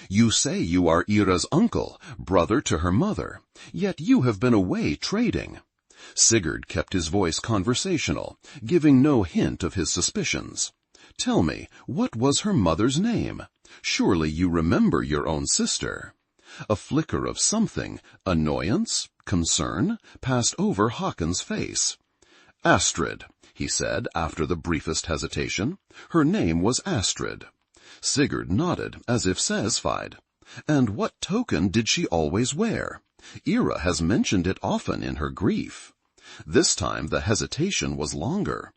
You say you are Ira's uncle, brother to her mother, yet you have been away trading." Sigurd kept his voice conversational, giving no hint of his suspicions. "Tell me, what was her mother's name? Surely you remember your own sister." A flicker of something, annoyance, concern, passed over Haakon's face. "Astrid," he said after the briefest hesitation. "Her name was Astrid." Sigurd nodded, as if satisfied. "And what token did she always wear? Ira has mentioned it often in her grief." This time the hesitation was longer.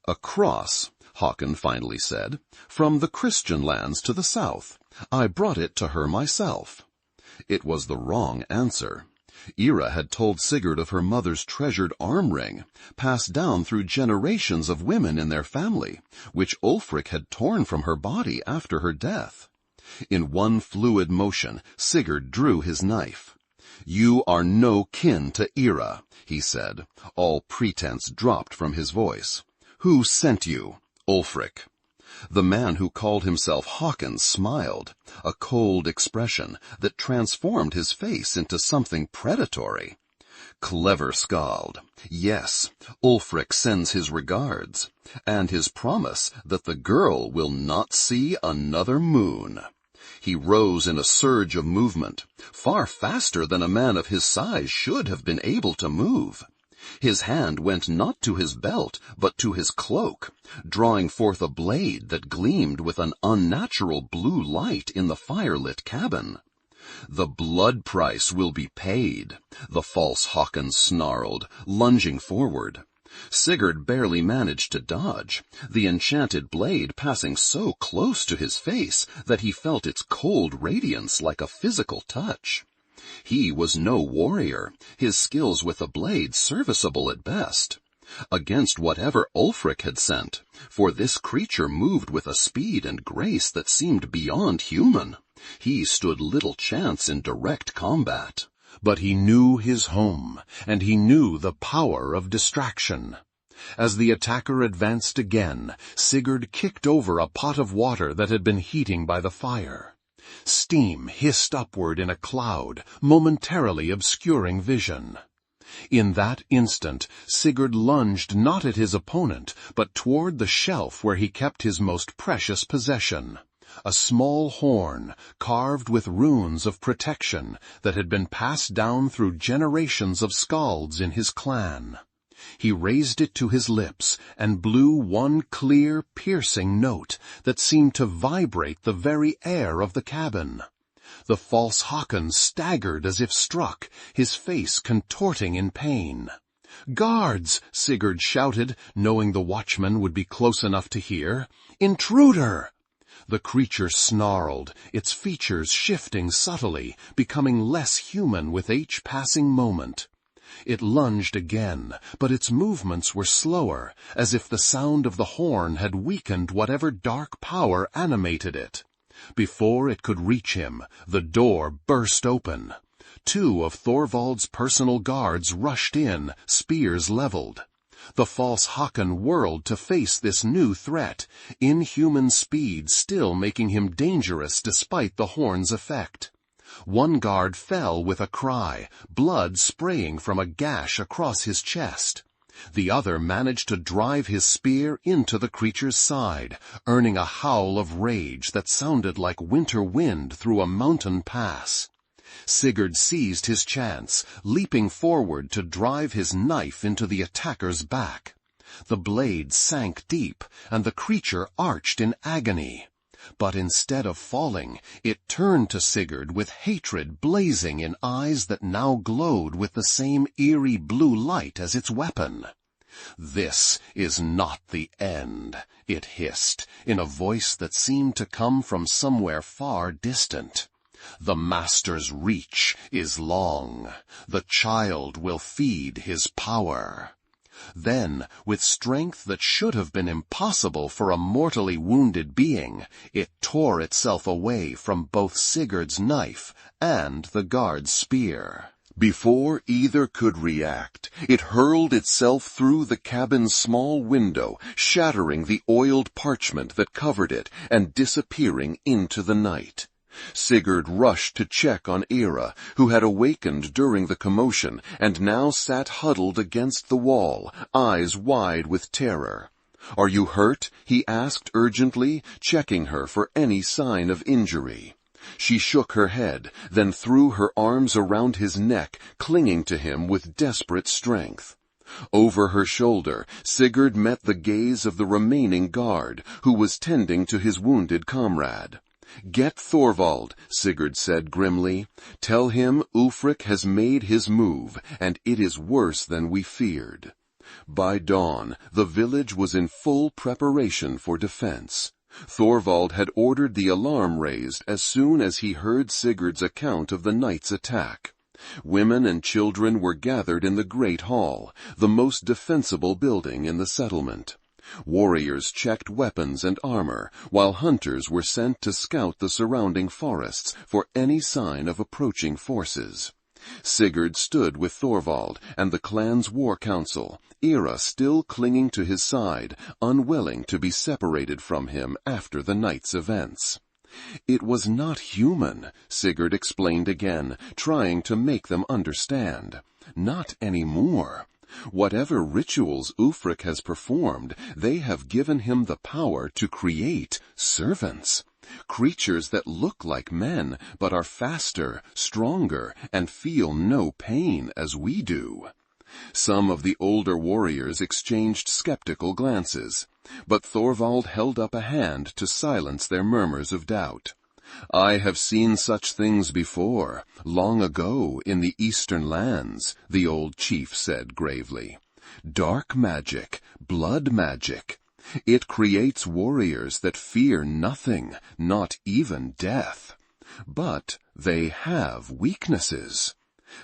"A cross," Haakon finally said, "from the Christian lands to the south. I brought it to her myself." It was the wrong answer. Ira had told Sigurd of her mother's treasured arm ring, passed down through generations of women in their family, which Ulfric had torn from her body after her death. In one fluid motion, Sigurd drew his knife. "You are no kin to Ira," he said. All pretense dropped from his voice. "Who sent you?" "Ulfric." The man who called himself Haakon smiled, a cold expression that transformed his face into something predatory. "Clever Skald. Yes, Ulfric sends his regards, and his promise that the girl will not see another moon." He rose in a surge of movement, far faster than a man of his size should have been able to move. His hand went not to his belt, but to his cloak, drawing forth a blade that gleamed with an unnatural blue light in the firelit cabin. "The blood price will be paid," the false Haakon snarled, lunging forward. Sigurd barely managed to dodge, the enchanted blade passing so close to his face that he felt its cold radiance like a physical touch. He was no warrior, his skills with the blade serviceable at best. Against whatever Ulfric had sent, for this creature moved with a speed and grace that seemed beyond human, he stood little chance in direct combat. But he knew his home, and he knew the power of distraction. As the attacker advanced again, Sigurd kicked over a pot of water that had been heating by the fire. Steam hissed upward in a cloud, momentarily obscuring vision. In that instant, Sigurd lunged not at his opponent, but toward the shelf where he kept his most precious possession, a small horn carved with runes of protection that had been passed down through generations of Skalds in his clan. He raised it to his lips and blew one clear, piercing note that seemed to vibrate the very air of the cabin. The false Haakon staggered as if struck, his face contorting in pain. "Guards!" Sigurd shouted, knowing the watchman would be close enough to hear. "Intruder!" The creature snarled, its features shifting subtly, becoming less human with each passing moment. It lunged again, but its movements were slower, as if the sound of the horn had weakened whatever dark power animated it. Before it could reach him, the door burst open. 2 of Thorvald's personal guards rushed in, spears leveled. The false Haakon whirled to face this new threat, inhuman speed still making him dangerous despite the horn's effect. One guard fell with a cry, blood spraying from a gash across his chest. The other managed to drive his spear into the creature's side, earning a howl of rage that sounded like winter wind through a mountain pass. Sigurd seized his chance, leaping forward to drive his knife into the attacker's back. The blade sank deep, and the creature arched in agony. But instead of falling, it turned to Sigurd with hatred blazing in eyes that now glowed with the same eerie blue light as its weapon. "This is not the end," it hissed, in a voice that seemed to come from somewhere far distant. "The Master's reach is long. The child will feed his power." Then, with strength that should have been impossible for a mortally wounded being, it tore itself away from both Sigurd's knife and the guard's spear. Before either could react, it hurled itself through the cabin's small window, shattering the oiled parchment that covered it and disappearing into the night. Sigurd rushed to check on Ira, who had awakened during the commotion and now sat huddled against the wall, eyes wide with terror. "Are you hurt?" he asked urgently, checking her for any sign of injury. She shook her head, then threw her arms around his neck, clinging to him with desperate strength. Over her shoulder, Sigurd met the gaze of the remaining guard, who was tending to his wounded comrade. "Get Thorvald," Sigurd said grimly. "Tell him Ulfric has made his move, and it is worse than we feared." By dawn, the village was in full preparation for defense. Thorvald had ordered the alarm raised as soon as he heard Sigurd's account of the night's attack. Women and children were gathered in the great hall, the most defensible building in the settlement. Warriors checked weapons and armor, while hunters were sent to scout the surrounding forests for any sign of approaching forces. Sigurd stood with Thorvald and the clan's war council, Ira still clinging to his side, unwilling to be separated from him after the night's events. "It was not human," Sigurd explained again, trying to make them understand. "Not anymore. Whatever rituals Ulfric has performed, they have given him the power to create servants. Creatures that look like men, but are faster, stronger, and feel no pain as we do." Some of the older warriors exchanged skeptical glances, but Thorvald held up a hand to silence their murmurs of doubt. "I have seen such things before, long ago in the eastern lands," the old chief said gravely. "Dark magic, blood magic. It creates warriors that fear nothing, not even death. But they have weaknesses."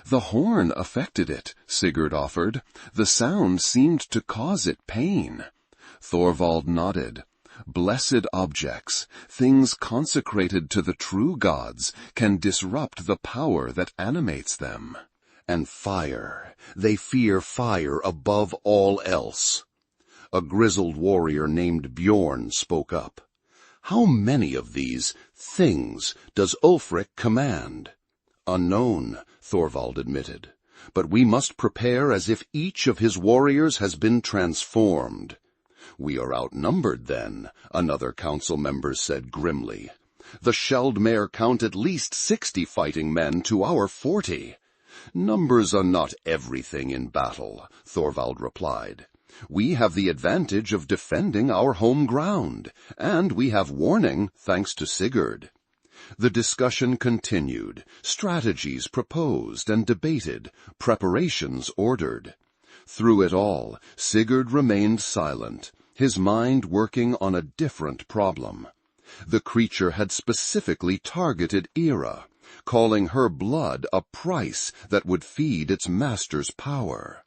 "The horn affected it," Sigurd offered. "The sound seemed to cause it pain." Thorvald nodded. "Blessed objects, things consecrated to the true gods, can disrupt the power that animates them. And fire, they fear fire above all else." A grizzled warrior named Bjorn spoke up. "How many of these things does Ulfric command?" "Unknown," Thorvald admitted. "But we must prepare as if each of his warriors has been transformed." "We are outnumbered, then," another council member said grimly. "The Skaldmere count at least 60 fighting men to our 40. "Numbers are not everything in battle," Thorvald replied. "We have the advantage of defending our home ground, and we have warning thanks to Sigurd." The discussion continued, strategies proposed and debated, preparations ordered. Through it all, Sigurd remained silent, his mind working on a different problem. The creature had specifically targeted Ira, calling her blood a price that would feed its master's power.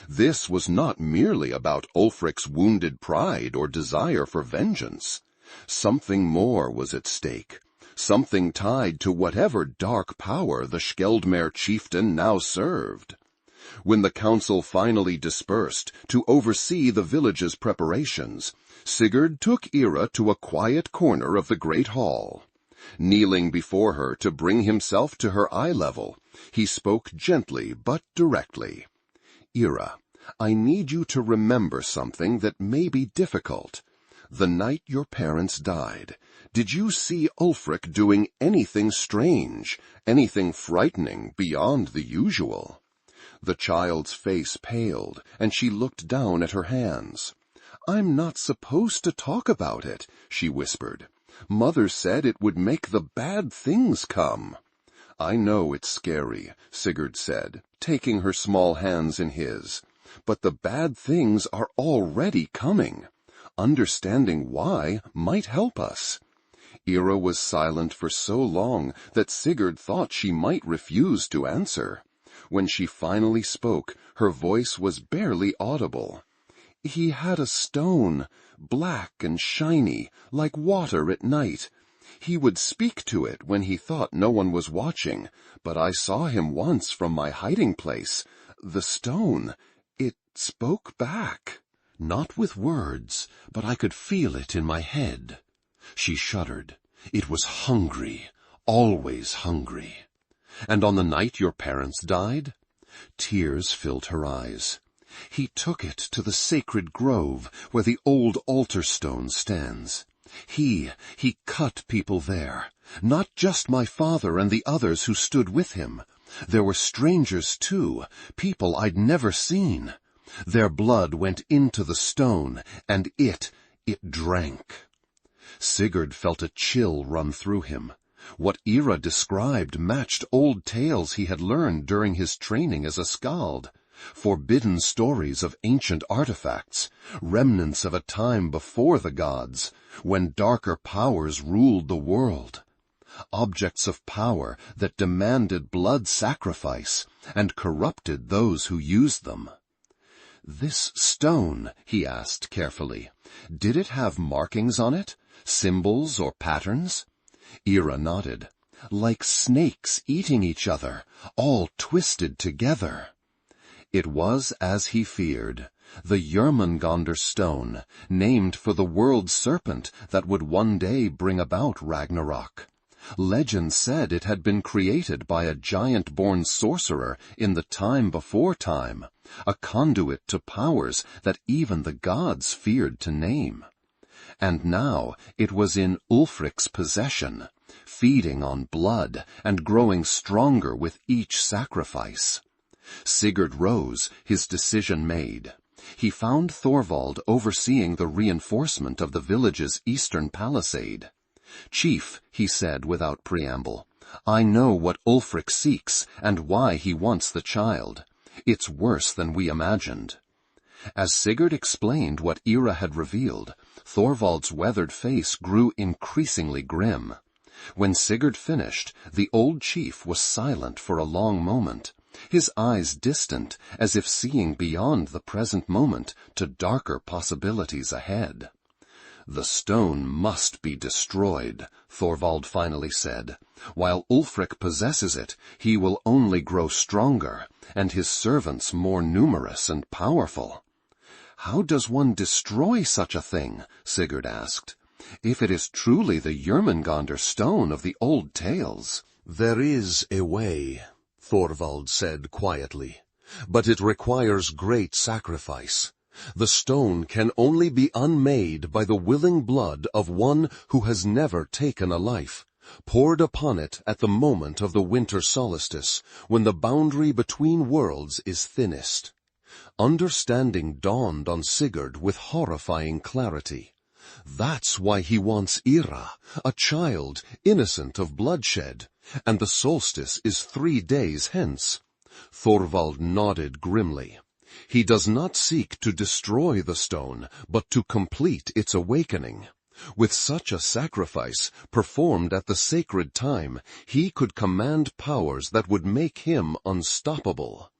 This was not merely about Ulfric's wounded pride or desire for vengeance. Something more was at stake, something tied to whatever dark power the Skaldmere chieftain now served. When the council finally dispersed to oversee the village's preparations, Sigurd took Ira to a quiet corner of the great hall. Kneeling before her to bring himself to her eye level, he spoke gently but directly. "Ira, I need you to remember something that may be difficult. The night your parents died, did you see Ulfric doing anything strange, anything frightening beyond the usual?" The child's face paled, and she looked down at her hands. "I'm not supposed to talk about it," she whispered. "Mother said it would make the bad things come." "I know it's scary," Sigurd said, taking her small hands in his. "But the bad things are already coming. Understanding why might help us." Ira was silent for so long that Sigurd thought she might refuse to answer. When she finally spoke, her voice was barely audible. "He had a stone, black and shiny, like water at night. He would speak to it when he thought no one was watching, but I saw him once from my hiding place. The stone, it spoke back. Not with words, but I could feel it in my head. She shuddered. It was hungry, always hungry. And on the night your parents died? Tears filled her eyes. He took it to the sacred grove where the old altar stone stands. He cut people there, not just my father and the others who stood with him. There were strangers too, people I'd never seen. Their blood went into the stone, and it drank. Sigurd felt a chill run through him. What Ira described matched old tales he had learned during his training as a Skald. Forbidden stories of ancient artifacts, remnants of a time before the gods, when darker powers ruled the world. Objects of power that demanded blood sacrifice and corrupted those who used them. This stone, he asked carefully, did it have markings on it, symbols or patterns? Ira nodded. Like snakes eating each other, all twisted together. It was as he feared, the Jörmungandr stone, named for the world serpent that would one day bring about Ragnarok. Legend said it had been created by a giant-born sorcerer in the time before time, a conduit to powers that even the gods feared to name. And now it was in Ulfric's possession, feeding on blood and growing stronger with each sacrifice. Sigurd rose, his decision made. He found Thorvald overseeing the reinforcement of the village's eastern palisade. "Chief," he said without preamble, "I know what Ulfric seeks and why he wants the child. It's worse than we imagined." As Sigurd explained what Ira had revealed, Thorvald's weathered face grew increasingly grim. When Sigurd finished, the old chief was silent for a long moment, his eyes distant, as if seeing beyond the present moment to darker possibilities ahead. "The stone must be destroyed," Thorvald finally said. "While Ulfric possesses it, he will only grow stronger, and his servants more numerous and powerful." "How does one destroy such a thing?" Sigurd asked. "If it is truly the Jörmungandr stone of the old tales." "There is a way," Thorvald said quietly, "but it requires great sacrifice. The stone can only be unmade by the willing blood of one who has never taken a life, poured upon it at the moment of the winter solstice, when the boundary between worlds is thinnest." Understanding dawned on Sigurd with horrifying clarity. That's why he wants Ira, a child, innocent of bloodshed, and the solstice is 3 days hence. Thorvald nodded grimly. He does not seek to destroy the stone, but to complete its awakening. With such a sacrifice, performed at the sacred time, he could command powers that would make him unstoppable.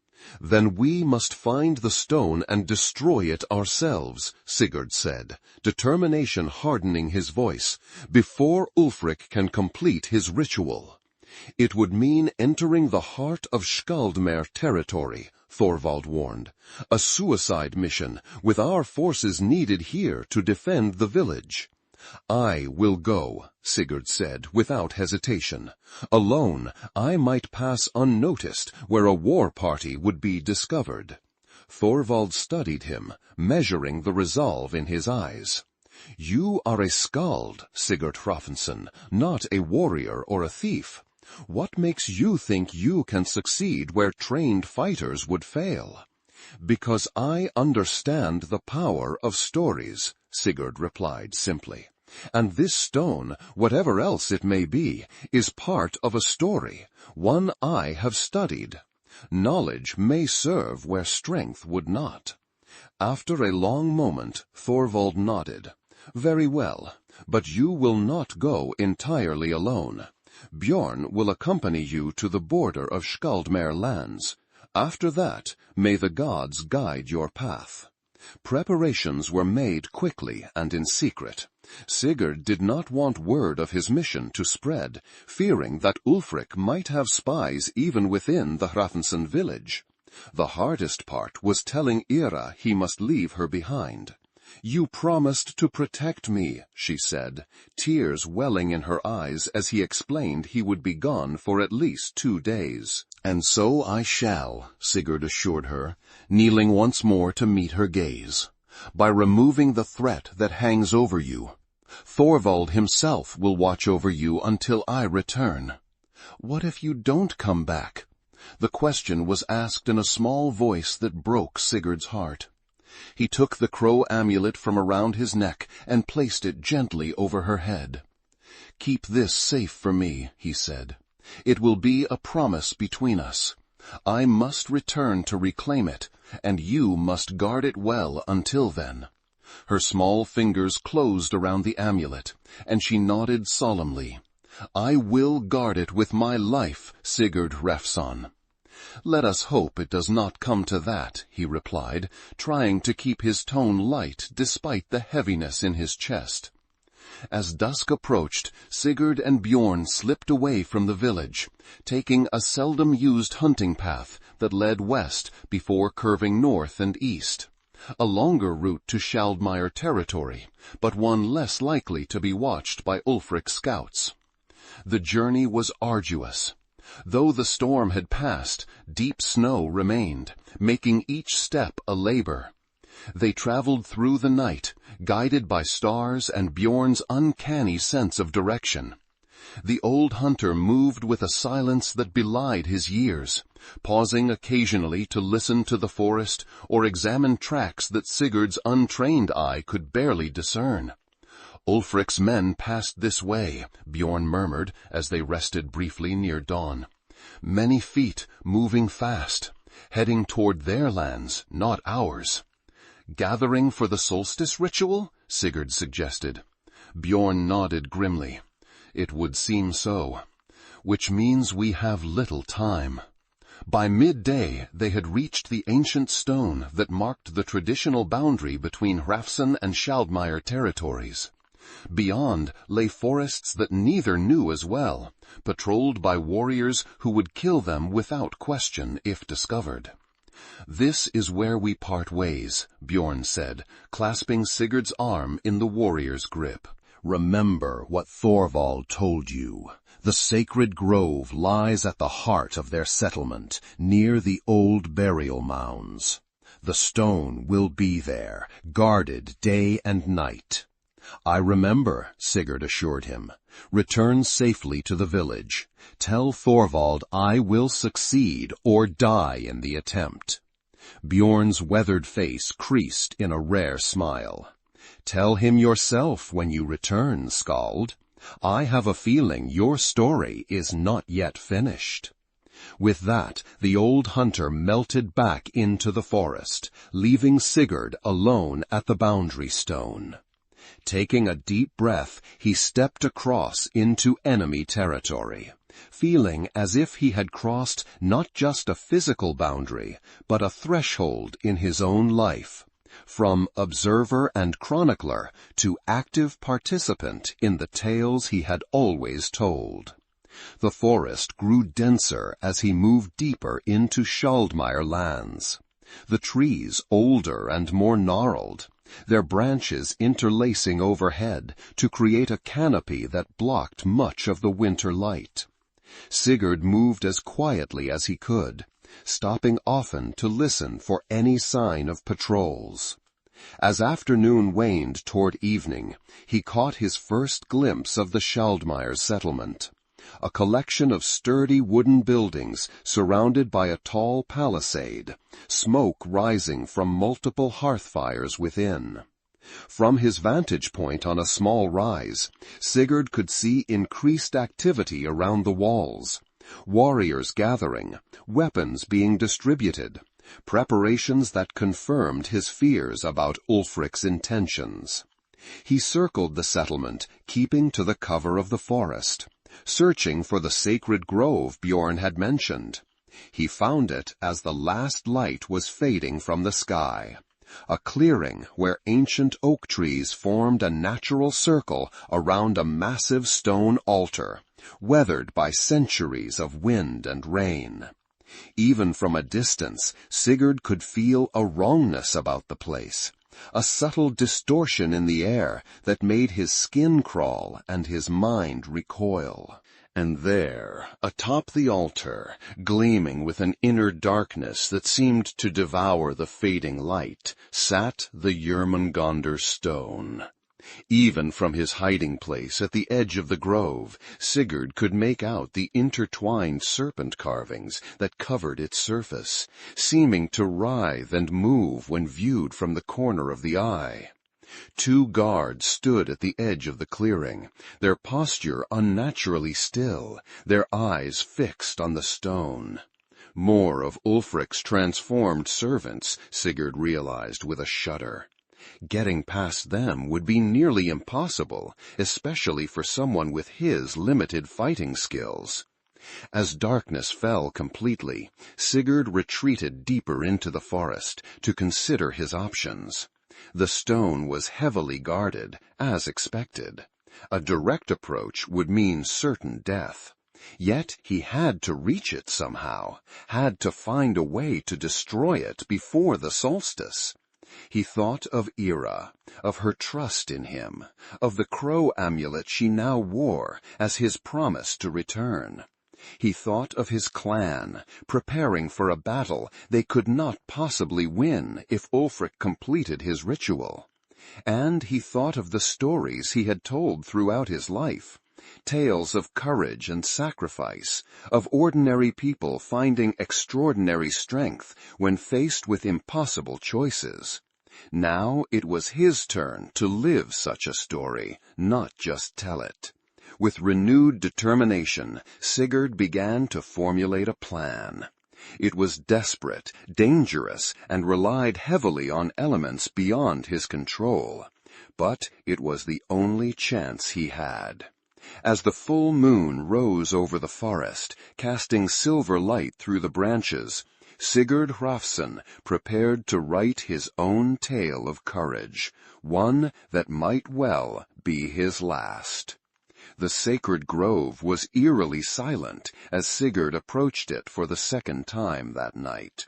"Then we must find the stone and destroy it ourselves," Sigurd said, determination hardening his voice, "before Ulfric can complete his ritual." "It would mean entering the heart of Skaldmer territory," Thorvald warned. "A suicide mission, with our forces needed here to defend the village." "I will go," Sigurd said without hesitation. "Alone, I might pass unnoticed where a war party would be discovered." Thorvald studied him, measuring the resolve in his eyes. "You are a Skald, Sigurd Hrafnsson, not a warrior or a thief. What makes you think you can succeed where trained fighters would fail?" "Because I understand the power of stories," Sigurd replied simply. "And this stone, whatever else it may be, is part of a story, one I have studied. Knowledge may serve where strength would not." After a long moment, Thorvald nodded. "Very well, but you will not go entirely alone. Bjorn will accompany you to the border of Skaldmer lands. After that, may the gods guide your path." Preparations were made quickly and in secret. Sigurd did not want word of his mission to spread, fearing that Ulfric might have spies even within the Hrafnsson village. The hardest part was telling Ira he must leave her behind. "You promised to protect me," she said, tears welling in her eyes as he explained he would be gone for at least 2 days. "And so I shall," Sigurd assured her, kneeling once more to meet her gaze. "By removing the threat that hangs over you. Thorvald himself will watch over you until I return." "What if you don't come back?" The question was asked in a small voice that broke Sigurd's heart. He took the crow amulet from around his neck and placed it gently over her head. "Keep this safe for me," he said. "It will be a promise between us. I must return to reclaim it, and you must guard it well until then." Her small fingers closed around the amulet, and she nodded solemnly. "I will guard it with my life, Sigurd Refsson." "Let us hope it does not come to that," he replied, trying to keep his tone light despite the heaviness in his chest. As dusk approached, Sigurd and Bjorn slipped away from the village, taking a seldom-used hunting path that led west before curving north and east. A longer route to Skaldmire territory, but one less likely to be watched by Ulfric's scouts. The journey was arduous. Though the storm had passed, deep snow remained, making each step a labor. They traveled through the night, guided by stars and Bjorn's uncanny sense of direction. The old hunter moved with a silence that belied his years, pausing occasionally to listen to the forest or examine tracks that Sigurd's untrained eye could barely discern. "Ulfric's men passed this way," Bjorn murmured as they rested briefly near dawn. "Many feet, moving fast, heading toward their lands, not ours." "Gathering for the solstice ritual?" Sigurd suggested. Bjorn nodded grimly. "It would seem so. Which means we have little time." By midday they had reached the ancient stone that marked the traditional boundary between Hrafnsson and Skaldmire territories. Beyond lay forests that neither knew as well, patrolled by warriors who would kill them without question if discovered. "This is where we part ways," Bjorn said, clasping Sigurd's arm in the warrior's grip. "Remember what Thorvald told you. The sacred grove lies at the heart of their settlement, near the old burial mounds. The stone will be there, guarded day and night." "I remember," Sigurd assured him. "Return safely to the village. Tell Thorvald I will succeed or die in the attempt." Bjorn's weathered face creased in a rare smile. "Tell him yourself when you return, Skald. I have a feeling your story is not yet finished." With that, the old hunter melted back into the forest, leaving Sigurd alone at the boundary stone. Taking a deep breath, he stepped across into enemy territory, feeling as if he had crossed not just a physical boundary, but a threshold in his own life, from observer and chronicler to active participant in the tales he had always told. The forest grew denser as he moved deeper into Skaldmire lands. The trees older and more gnarled, their branches interlacing overhead to create a canopy that blocked much of the winter light. Sigurd moved as quietly as he could, stopping often to listen for any sign of patrols. As afternoon waned toward evening, he caught his first glimpse of the Skaldmire settlement, a collection of sturdy wooden buildings surrounded by a tall palisade, smoke rising from multiple hearth fires within. From his vantage point on a small rise, Sigurd could see increased activity around the walls, warriors gathering, weapons being distributed, preparations that confirmed his fears about Ulfric's intentions. He circled the settlement, keeping to the cover of the forest, searching for the sacred grove Bjorn had mentioned. He found it as the last light was fading from the sky, a clearing where ancient oak trees formed a natural circle around a massive stone altar, weathered by centuries of wind and rain. Even from a distance, Sigurd could feel a wrongness about the place, a subtle distortion in the air that made his skin crawl and his mind recoil. And there, atop the altar, gleaming with an inner darkness that seemed to devour the fading light, sat the Jörmungandr stone. Even from his hiding place at the edge of the grove, Sigurd could make out the intertwined serpent carvings that covered its surface, seeming to writhe and move when viewed from the corner of the eye. 2 guards stood at the edge of the clearing, their posture unnaturally still, their eyes fixed on the stone. More of Ulfric's transformed servants, Sigurd realized with a shudder. Getting past them would be nearly impossible, especially for someone with his limited fighting skills. As darkness fell completely, Sigurd retreated deeper into the forest to consider his options. The stone was heavily guarded, as expected. A direct approach would mean certain death. Yet he had to reach it somehow, had to find a way to destroy it before the solstice. He thought of Ira, of her trust in him, of the crow amulet she now wore as his promise to return. He thought of his clan, preparing for a battle they could not possibly win if Ulfric completed his ritual. And he thought of the stories he had told throughout his life, tales of courage and sacrifice, of ordinary people finding extraordinary strength when faced with impossible choices. Now it was his turn to live such a story, not just tell it. With renewed determination, Sigurd began to formulate a plan. It was desperate, dangerous, and relied heavily on elements beyond his control. But it was the only chance he had. As the full moon rose over the forest, casting silver light through the branches, Sigurd Hrafnsson prepared to write his own tale of courage, one that might well be his last. The sacred grove was eerily silent as Sigurd approached it for the second time that night.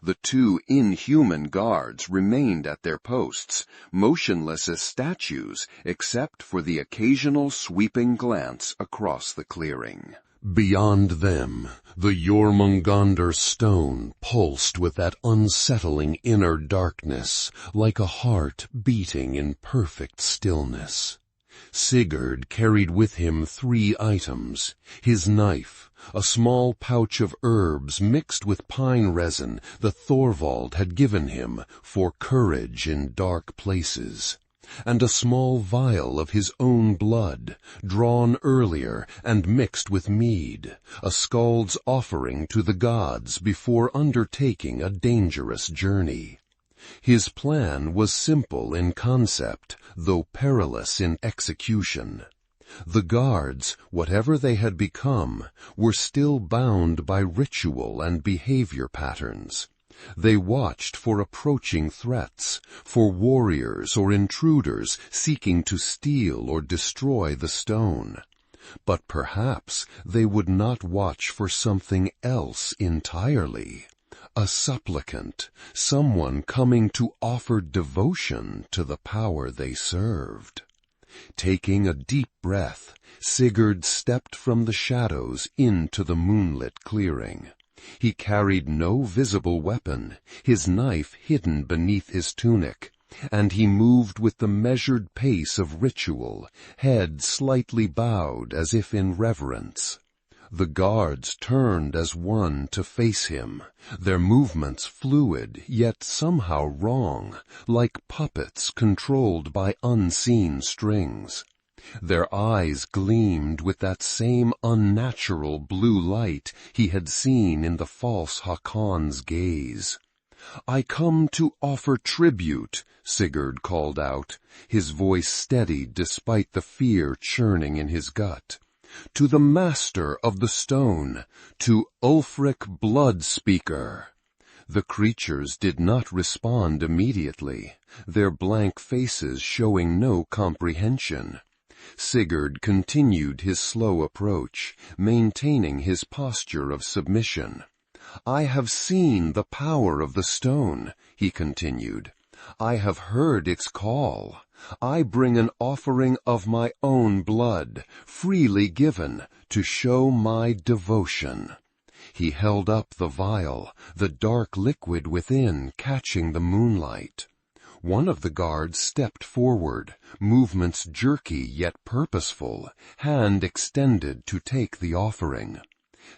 The 2 inhuman guards remained at their posts, motionless as statues except for the occasional sweeping glance across the clearing. Beyond them, the Jörmungandr stone pulsed with that unsettling inner darkness, like a heart beating in perfect stillness. Sigurd carried with him 3 items: his knife, a small pouch of herbs mixed with pine resin that Thorvald had given him for courage in dark places, and a small vial of his own blood, drawn earlier and mixed with mead, a Skald's offering to the gods before undertaking a dangerous journey. His plan was simple in concept, though perilous in execution. The guards, whatever they had become, were still bound by ritual and behavior patterns. They watched for approaching threats, for warriors or intruders seeking to steal or destroy the stone. But perhaps they would not watch for something else entirely. A supplicant, someone coming to offer devotion to the power they served. Taking a deep breath, Sigurd stepped from the shadows into the moonlit clearing. He carried no visible weapon, his knife hidden beneath his tunic, and he moved with the measured pace of ritual, head slightly bowed as if in reverence. The guards turned as one to face him, their movements fluid yet somehow wrong, like puppets controlled by unseen strings. Their eyes gleamed with that same unnatural blue light he had seen in the false Hakon's gaze. "I come to offer tribute," Sigurd called out, his voice steady despite the fear churning in his gut. "To the master of the stone, to Ulfric Bloodspeaker." The creatures did not respond immediately, their blank faces showing no comprehension. Sigurd continued his slow approach, maintaining his posture of submission. "I have seen the power of the stone," he continued. "I have heard its call. I bring an offering of my own blood, freely given, to show my devotion." He held up the vial, the dark liquid within catching the moonlight. One of the guards stepped forward, movements jerky yet purposeful, hand extended to take the offering.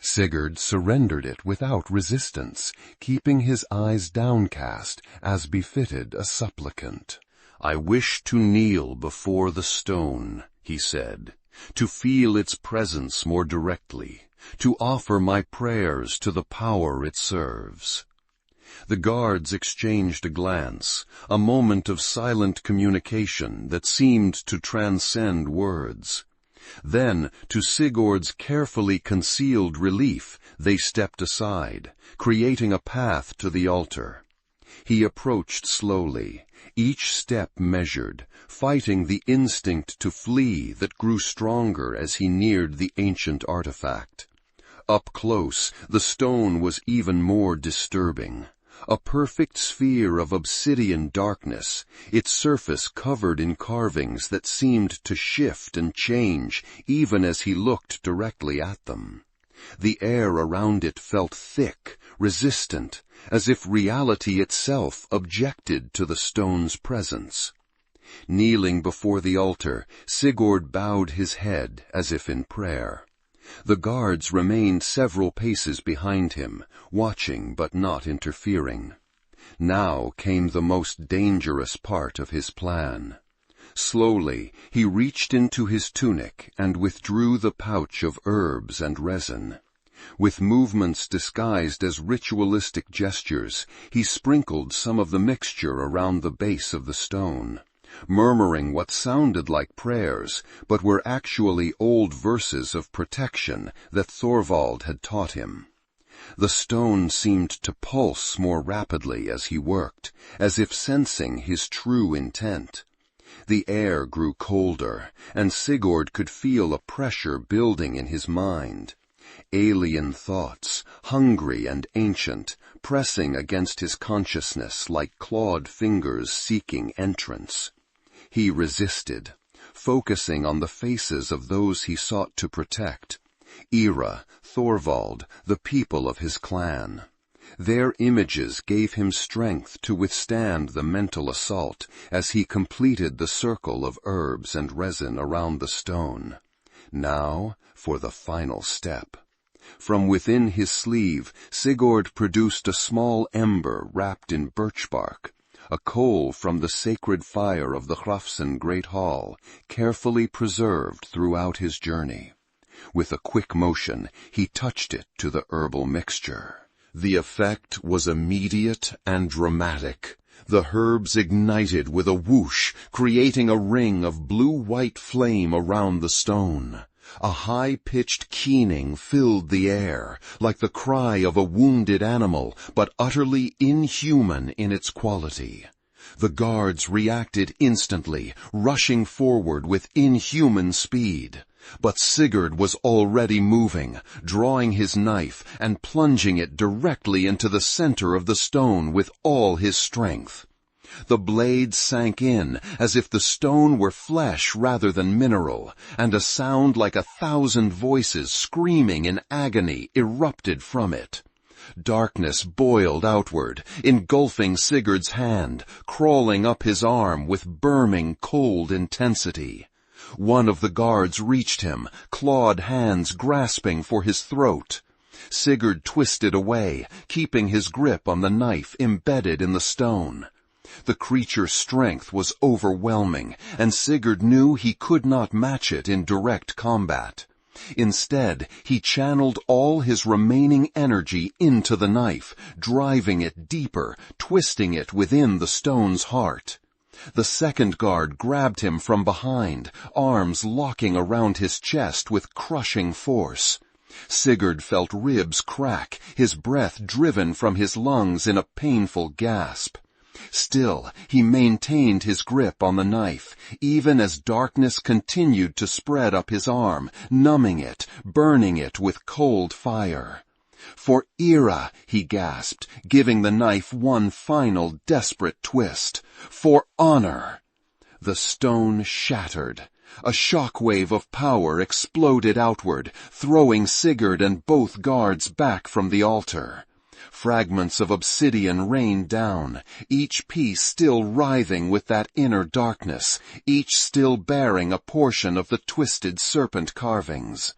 Sigurd surrendered it without resistance, keeping his eyes downcast as befitted a supplicant. "I wish to kneel before the stone," he said, "to feel its presence more directly, to offer my prayers to the power it serves." The guards exchanged a glance, a moment of silent communication that seemed to transcend words. Then, to Sigurd's carefully concealed relief, they stepped aside, creating a path to the altar. He approached slowly, each step measured, fighting the instinct to flee that grew stronger as he neared the ancient artifact. Up close, the stone was even more disturbing. A perfect sphere of obsidian darkness, its surface covered in carvings that seemed to shift and change even as he looked directly at them. The air around it felt thick, resistant, as if reality itself objected to the stone's presence. Kneeling before the altar, Sigurd bowed his head as if in prayer. The guards remained several paces behind him, watching but not interfering. Now came the most dangerous part of his plan. Slowly, he reached into his tunic and withdrew the pouch of herbs and resin. With movements disguised as ritualistic gestures, he sprinkled some of the mixture around the base of the stone, murmuring what sounded like prayers, but were actually old verses of protection that Thorvald had taught him. The stone seemed to pulse more rapidly as he worked, as if sensing his true intent. The air grew colder, and Sigurd could feel a pressure building in his mind. Alien thoughts, hungry and ancient, pressing against his consciousness like clawed fingers seeking entrance. He resisted, focusing on the faces of those he sought to protect. Ira, Thorvald, the people of his clan. Their images gave him strength to withstand the mental assault as he completed the circle of herbs and resin around the stone. Now for the final step. From within his sleeve, Sigurd produced a small ember wrapped in birch bark, a coal from the sacred fire of the Hrafsen Great Hall, carefully preserved throughout his journey. With a quick motion, he touched it to the herbal mixture. The effect was immediate and dramatic. The herbs ignited with a whoosh, creating a ring of blue-white flame around the stone. A high-pitched keening filled the air, like the cry of a wounded animal, but utterly inhuman in its quality. The guards reacted instantly, rushing forward with inhuman speed. But Sigurd was already moving, drawing his knife and plunging it directly into the center of the stone with all his strength. The blade sank in as if the stone were flesh rather than mineral, and a sound like 1,000 voices screaming in agony erupted from it. Darkness boiled outward, engulfing Sigurd's hand, crawling up his arm with burning, cold intensity. One of the guards reached him, clawed hands grasping for his throat. Sigurd twisted away, keeping his grip on the knife embedded in the stone. The creature's strength was overwhelming, and Sigurd knew he could not match it in direct combat. Instead, he channeled all his remaining energy into the knife, driving it deeper, twisting it within the stone's heart. The second guard grabbed him from behind, arms locking around his chest with crushing force. Sigurd felt ribs crack, his breath driven from his lungs in a painful gasp. Still, he maintained his grip on the knife, even as darkness continued to spread up his arm, numbing it, burning it with cold fire. "For Ira," he gasped, giving the knife one final desperate twist. "For honor!" The stone shattered. A shockwave of power exploded outward, throwing Sigurd and both guards back from the altar. Fragments of obsidian rained down, each piece still writhing with that inner darkness, each still bearing a portion of the twisted serpent carvings.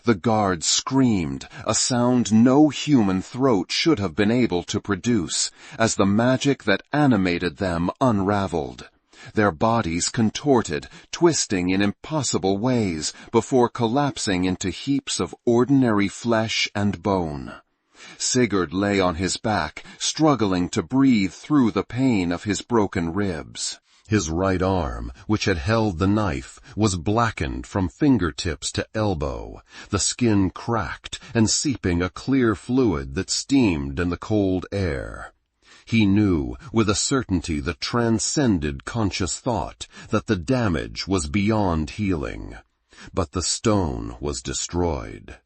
The guards screamed, a sound no human throat should have been able to produce, as the magic that animated them unraveled. Their bodies contorted, twisting in impossible ways, before collapsing into heaps of ordinary flesh and bone. Sigurd lay on his back, struggling to breathe through the pain of his broken ribs. His right arm, which had held the knife, was blackened from fingertips to elbow, the skin cracked and seeping a clear fluid that steamed in the cold air. He knew, with a certainty that transcended conscious thought, that the damage was beyond healing. But the stone was destroyed.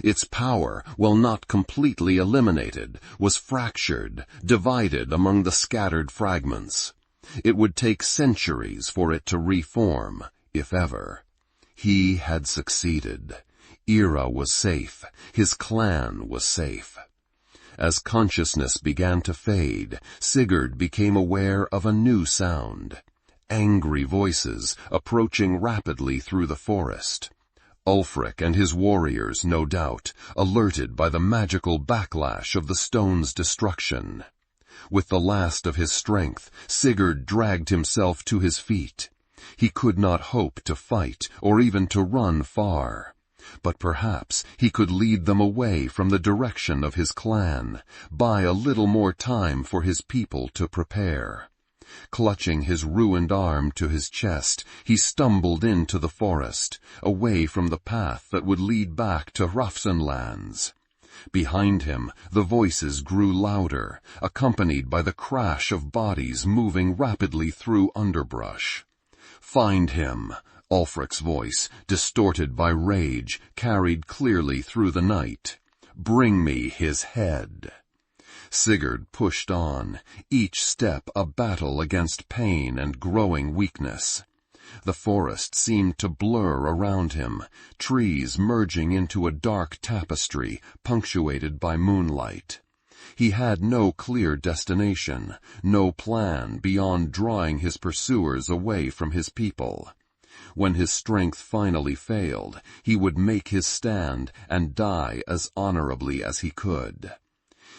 Its power, while not completely eliminated, was fractured, divided among the scattered fragments. It would take centuries for it to reform, if ever. He had succeeded. Ira was safe. His clan was safe. As consciousness began to fade, Sigurd became aware of a new sound. Angry voices approaching rapidly through the forest. Ulfric and his warriors, no doubt, alerted by the magical backlash of the stone's destruction. With the last of his strength, Sigurd dragged himself to his feet. He could not hope to fight or even to run far. But perhaps he could lead them away from the direction of his clan, buy a little more time for his people to prepare. Clutching his ruined arm to his chest, he stumbled into the forest, away from the path that would lead back to Hrafnlands. Behind him, the voices grew louder, accompanied by the crash of bodies moving rapidly through underbrush. "Find him!" Ulfric's voice, distorted by rage, carried clearly through the night. "Bring me his head." Sigurd pushed on, each step a battle against pain and growing weakness. The forest seemed to blur around him, trees merging into a dark tapestry punctuated by moonlight. He had no clear destination, no plan beyond drawing his pursuers away from his people. When his strength finally failed, he would make his stand and die as honorably as he could.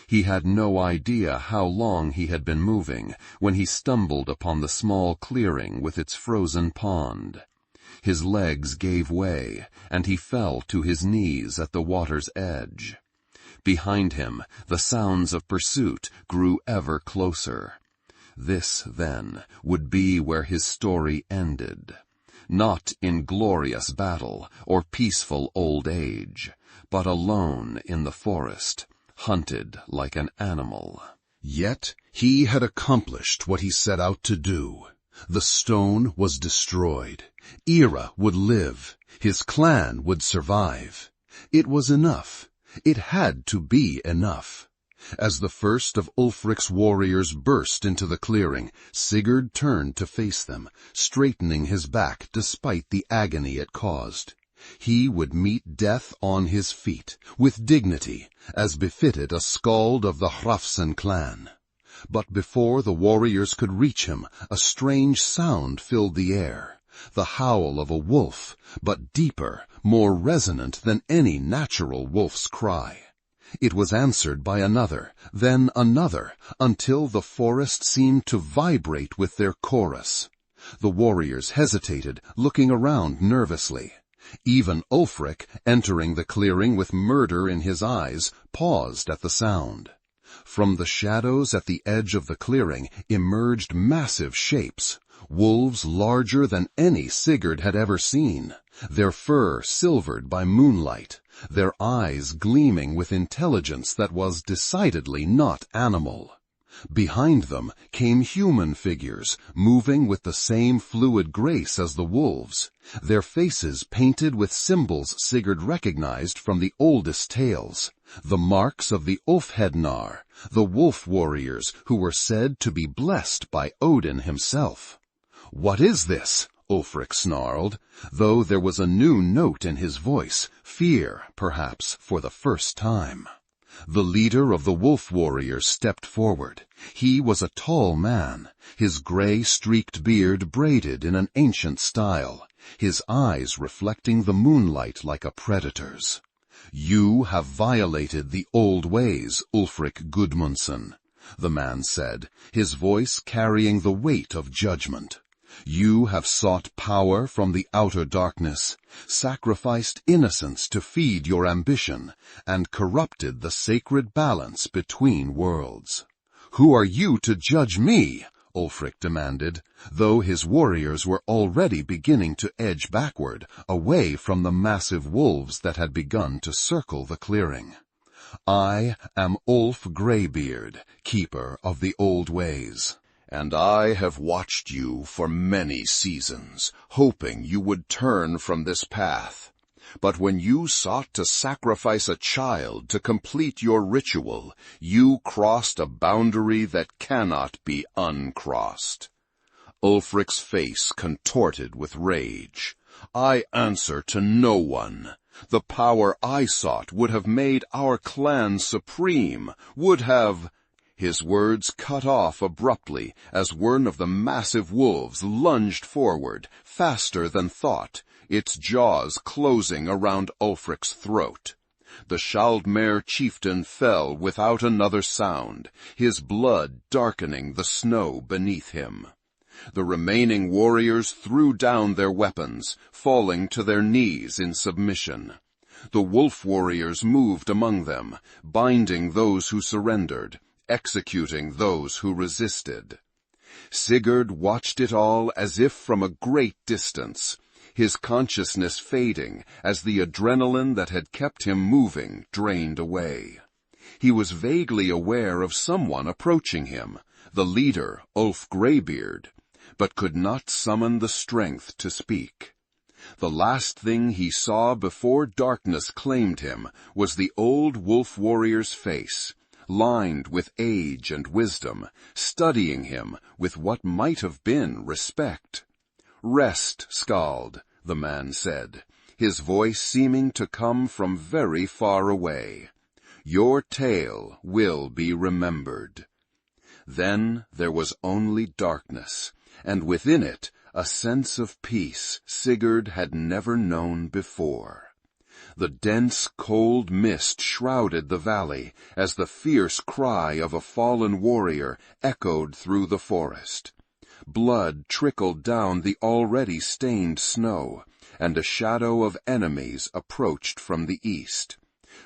He had no idea how long he had been moving when he stumbled upon the small clearing with its frozen pond. His legs gave way, and he fell to his knees at the water's edge. Behind him, the sounds of pursuit grew ever closer. This, then, would be where his story ended. Not in glorious battle or peaceful old age, but alone in the forest, hunted like an animal. Yet he had accomplished what he set out to do. The stone was destroyed. Ira would live. His clan would survive. It was enough. It had to be enough. As the first of Ulfric's warriors burst into the clearing, Sigurd turned to face them, straightening his back despite the agony it caused. He would meet death on his feet, with dignity, as befitted a Skald of the Hrafn clan. But before the warriors could reach him, a strange sound filled the air, the howl of a wolf, but deeper, more resonant than any natural wolf's cry. It was answered by another, then another, until the forest seemed to vibrate with their chorus. The warriors hesitated, looking around nervously. Even Ulfric, entering the clearing with murder in his eyes, paused at the sound. From the shadows at the edge of the clearing emerged massive shapes. Wolves larger than any Sigurd had ever seen, their fur silvered by moonlight, their eyes gleaming with intelligence that was decidedly not animal. Behind them came human figures, moving with the same fluid grace as the wolves, their faces painted with symbols Sigurd recognized from the oldest tales, the marks of the Ulfhednar, the wolf warriors who were said to be blessed by Odin himself. "What is this?" Ulfric snarled, though there was a new note in his voice, fear, perhaps, for the first time. The leader of the wolf warriors stepped forward. He was a tall man, his gray-streaked beard braided in an ancient style, his eyes reflecting the moonlight like a predator's. "You have violated the old ways, Ulfric Gudmundsson," the man said, his voice carrying the weight of judgment. "You have sought power from the outer darkness, sacrificed innocence to feed your ambition, and corrupted the sacred balance between worlds." "Who are you to judge me?" Ulfric demanded, though his warriors were already beginning to edge backward, away from the massive wolves that had begun to circle the clearing. "I am Ulf Greybeard, keeper of the old ways. And I have watched you for many seasons, hoping you would turn from this path. But when you sought to sacrifice a child to complete your ritual, you crossed a boundary that cannot be uncrossed." Ulfric's face contorted with rage. "I answer to no one. The power I sought would have made our clan supreme, would have—" His words cut off abruptly as one of the massive wolves lunged forward, faster than thought, its jaws closing around Ulfric's throat. The Skaldmere chieftain fell without another sound, his blood darkening the snow beneath him. The remaining warriors threw down their weapons, falling to their knees in submission. The wolf warriors moved among them, binding those who surrendered, executing those who resisted. Sigurd watched it all as if from a great distance, his consciousness fading as the adrenaline that had kept him moving drained away. He was vaguely aware of someone approaching him, the leader, Ulf Greybeard, but could not summon the strength to speak. The last thing he saw before darkness claimed him was the old wolf warrior's face, lined with age and wisdom, studying him with what might have been respect. "Rest, Skald," the man said, his voice seeming to come from very far away. "Your tale will be remembered." Then there was only darkness, and within it a sense of peace Sigurd had never known before. The dense, cold mist shrouded the valley as the fierce cry of a fallen warrior echoed through the forest. Blood trickled down the already stained snow, and a shadow of enemies approached from the east.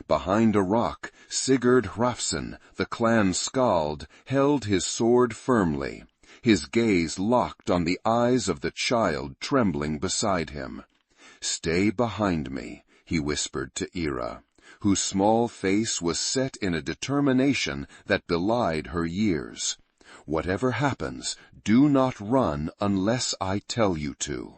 Behind a rock, Sigurd Hrafnsson, the clan Skald, held his sword firmly, his gaze locked on the eyes of the child trembling beside him. "Stay behind me," he whispered to Ira, whose small face was set in a determination that belied her years. "Whatever happens, do not run unless I tell you to."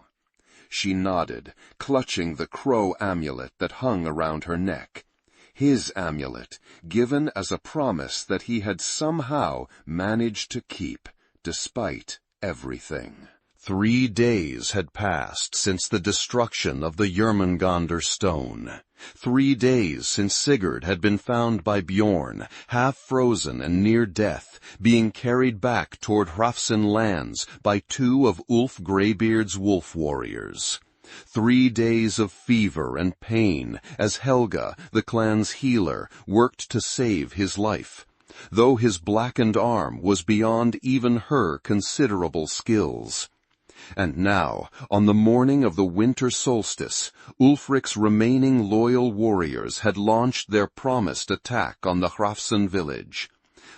She nodded, clutching the crow amulet that hung around her neck. His amulet, given as a promise that he had somehow managed to keep, despite everything. 3 days had passed since the destruction of the Jörmungandr stone. 3 days since Sigurd had been found by Bjorn, half frozen and near death, being carried back toward Hrafnsson lands by 2 of Ulf Greybeard's wolf warriors. 3 days of fever and pain as Helga, the clan's healer, worked to save his life, though his blackened arm was beyond even her considerable skills. And now, on the morning of the winter solstice, Ulfric's remaining loyal warriors had launched their promised attack on the Hrafnsson village.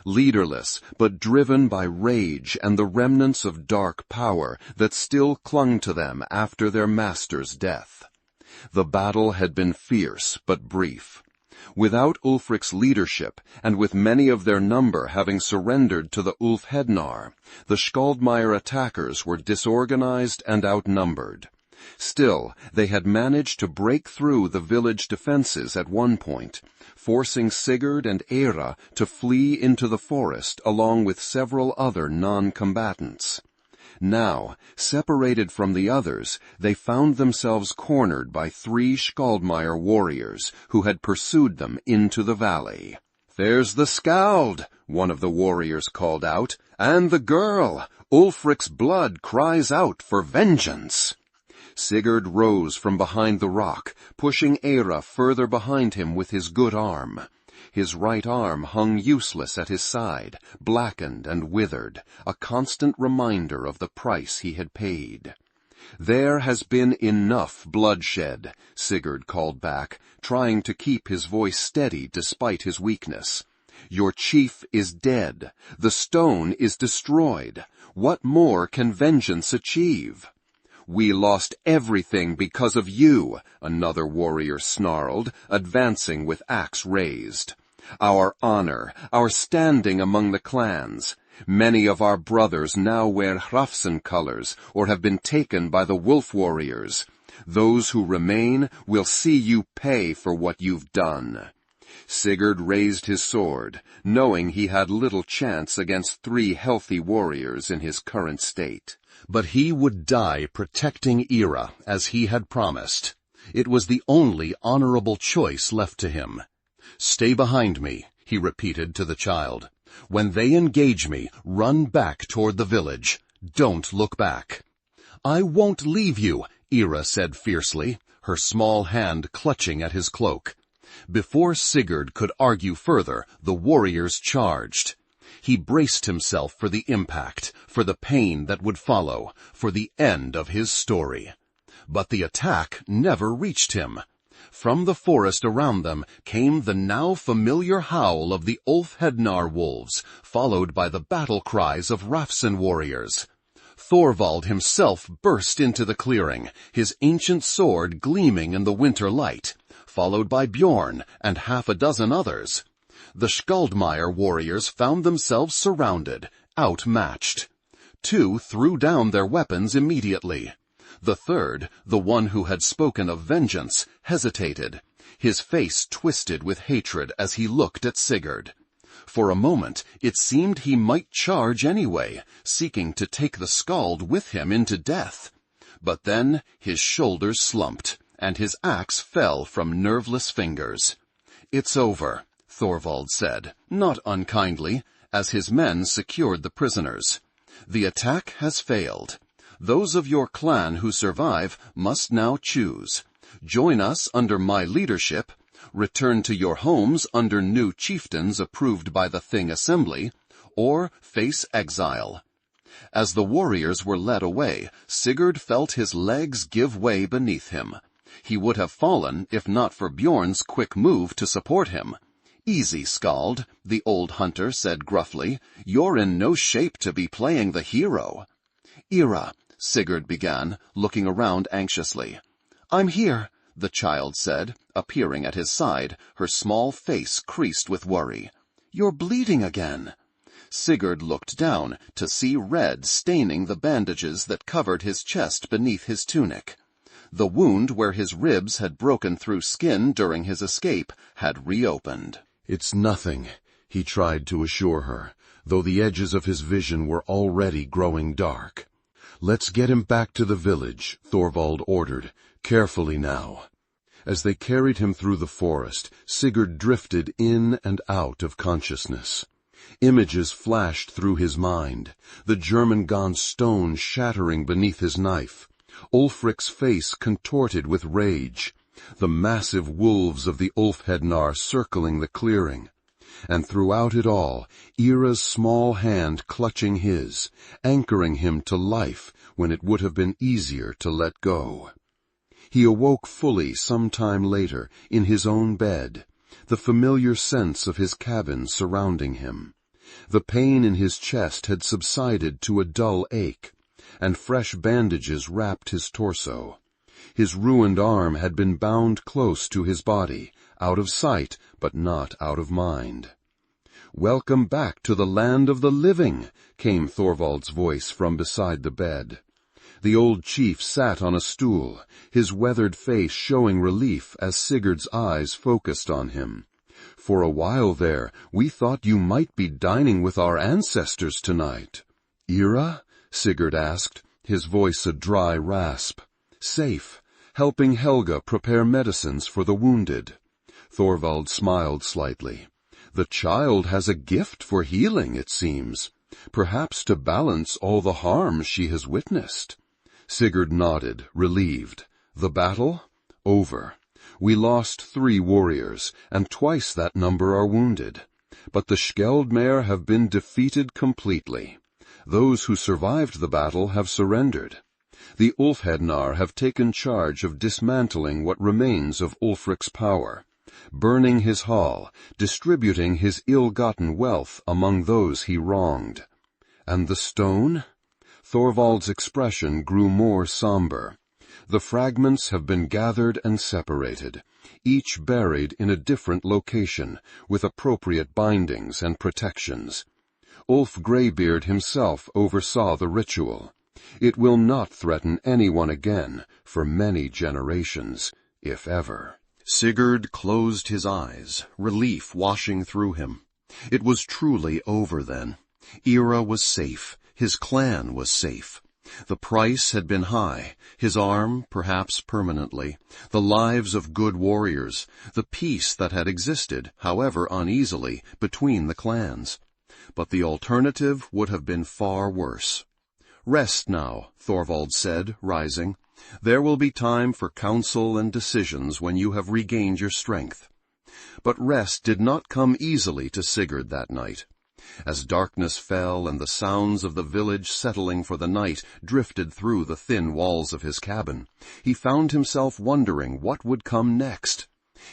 leaderless but driven by rage and the remnants of dark power that still clung to them after their master's death. The battle had been fierce but brief. Without Ulfric's leadership, and with many of their number having surrendered to the Ulfhednar, the Skaldmire attackers were disorganized and outnumbered. Still, they had managed to break through the village defenses at one point, forcing Sigurd and Eira to flee into the forest along with several other non-combatants. Now, separated from the others, they found themselves cornered by 3 Skaldmire warriors who had pursued them into the valley. "There's the Skald," one of the warriors called out, "and the girl! Ulfric's blood cries out for vengeance!" Sigurd rose from behind the rock, pushing Eira further behind him with his good arm. His right arm hung useless at his side, blackened and withered, a constant reminder of the price he had paid. "There has been enough bloodshed," Sigurd called back, trying to keep his voice steady despite his weakness. "Your chief is dead. The stone is destroyed. What more can vengeance achieve?" "We lost everything because of you," another warrior snarled, advancing with axe raised. "Our honor, our standing among the clans. Many of our brothers now wear Hrafsen colors or have been taken by the wolf warriors. Those who remain will see you pay for what you've done." Sigurd raised his sword, knowing he had little chance against 3 healthy warriors in his current state. But he would die protecting Eira, as he had promised. It was the only honorable choice left to him. "Stay behind me," he repeated to the child. "When they engage me, run back toward the village. Don't look back." "I won't leave you," Eira said fiercely, her small hand clutching at his cloak. Before Sigurd could argue further, the warriors charged. He braced himself for the impact, for the pain that would follow, for the end of his story. But the attack never reached him. From the forest around them came the now familiar howl of the Ulfhednar wolves, followed by the battle cries of Rafsen warriors. Thorvald himself burst into the clearing, his ancient sword gleaming in the winter light, followed by Bjorn and 6 others. The Skaldmire warriors found themselves surrounded, outmatched. 2 threw down their weapons immediately. The third, the one who had spoken of vengeance, hesitated, his face twisted with hatred as he looked at Sigurd. For a moment it seemed he might charge anyway, seeking to take the Skald with him into death. But then his shoulders slumped, and his axe fell from nerveless fingers. "It's over," Thorvald said, not unkindly, as his men secured the prisoners. "The attack has failed. Those of your clan who survive must now choose. Join us under my leadership, return to your homes under new chieftains approved by the Thing Assembly, or face exile." As the warriors were led away, Sigurd felt his legs give way beneath him. He would have fallen if not for Bjorn's quick move to support him. "Easy, Skald," the old hunter said gruffly. "You're in no shape to be playing the hero." "Eira," Sigurd began, looking around anxiously. "I'm here," the child said, appearing at his side, her small face creased with worry. "You're bleeding again." Sigurd looked down to see red staining the bandages that covered his chest beneath his tunic. The wound where his ribs had broken through skin during his escape had reopened. "It's nothing," he tried to assure her, though the edges of his vision were already growing dark. "Let's get him back to the village," Thorvald ordered. "Carefully now." As they carried him through the forest, Sigurd drifted in and out of consciousness. Images flashed through his mind, the German-gone stone shattering beneath his knife, Ulfric's face contorted with rage, the massive wolves of the Ulfhednar circling the clearing, and throughout it all, Eira's small hand clutching his, anchoring him to life when it would have been easier to let go. He awoke fully some time later, in his own bed, the familiar sense of his cabin surrounding him. The pain in his chest had subsided to a dull ache, and fresh bandages wrapped his torso. His ruined arm had been bound close to his body, out of sight but not out of mind. "Welcome back to the land of the living," came Thorvald's voice from beside the bed. The old chief sat on a stool, his weathered face showing relief as Sigurd's eyes focused on him. "For a while there, we thought you might be dining with our ancestors tonight." "Ira?" Sigurd asked, his voice a dry rasp. "Safe, helping Helga prepare medicines for the wounded." Thorvald smiled slightly. "The child has a gift for healing, it seems. Perhaps to balance all the harm she has witnessed." Sigurd nodded, relieved. "The battle? Over. We lost 3 warriors, and twice that number are wounded. But the Skaldmare have been defeated completely. Those who survived the battle have surrendered. The Ulfhednar have taken charge of dismantling what remains of Ulfric's power, burning his hall, distributing his ill-gotten wealth among those he wronged." "And the stone?" Thorvald's expression grew more somber. "The fragments have been gathered and separated, each buried in a different location, with appropriate bindings and protections. Ulf Greybeard himself oversaw the ritual. It will not threaten anyone again for many generations, if ever." Sigurd closed his eyes, relief washing through him. It was truly over then. Ira was safe. His clan was safe. The price had been high, his arm perhaps permanently, the lives of good warriors, the peace that had existed, however uneasily, between the clans. But the alternative would have been far worse. "Rest now," Thorvald said, rising. "There will be time for counsel and decisions when you have regained your strength." But rest did not come easily to Sigurd that night. As darkness fell and the sounds of the village settling for the night drifted through the thin walls of his cabin, he found himself wondering what would come next.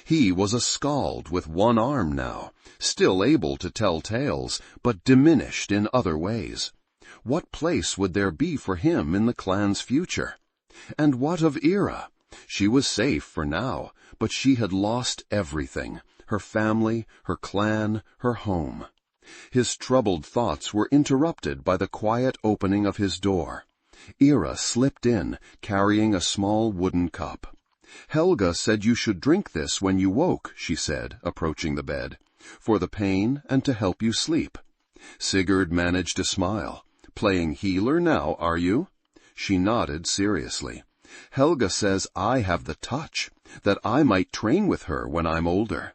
He was a Skald with one arm now, still able to tell tales, but diminished in other ways. What place would there be for him in the clan's future? And what of Ira? She was safe for now, but she had lost everything, her family, her clan, her home. His troubled thoughts were interrupted by the quiet opening of his door. Ira slipped in, carrying a small wooden cup. "Helga said you should drink this when you woke," she said, approaching the bed, "for the pain and to help you sleep." Sigurd managed a smile. "Playing healer now, are you?" She nodded seriously. "Helga says I have the touch, that I might train with her when I'm older."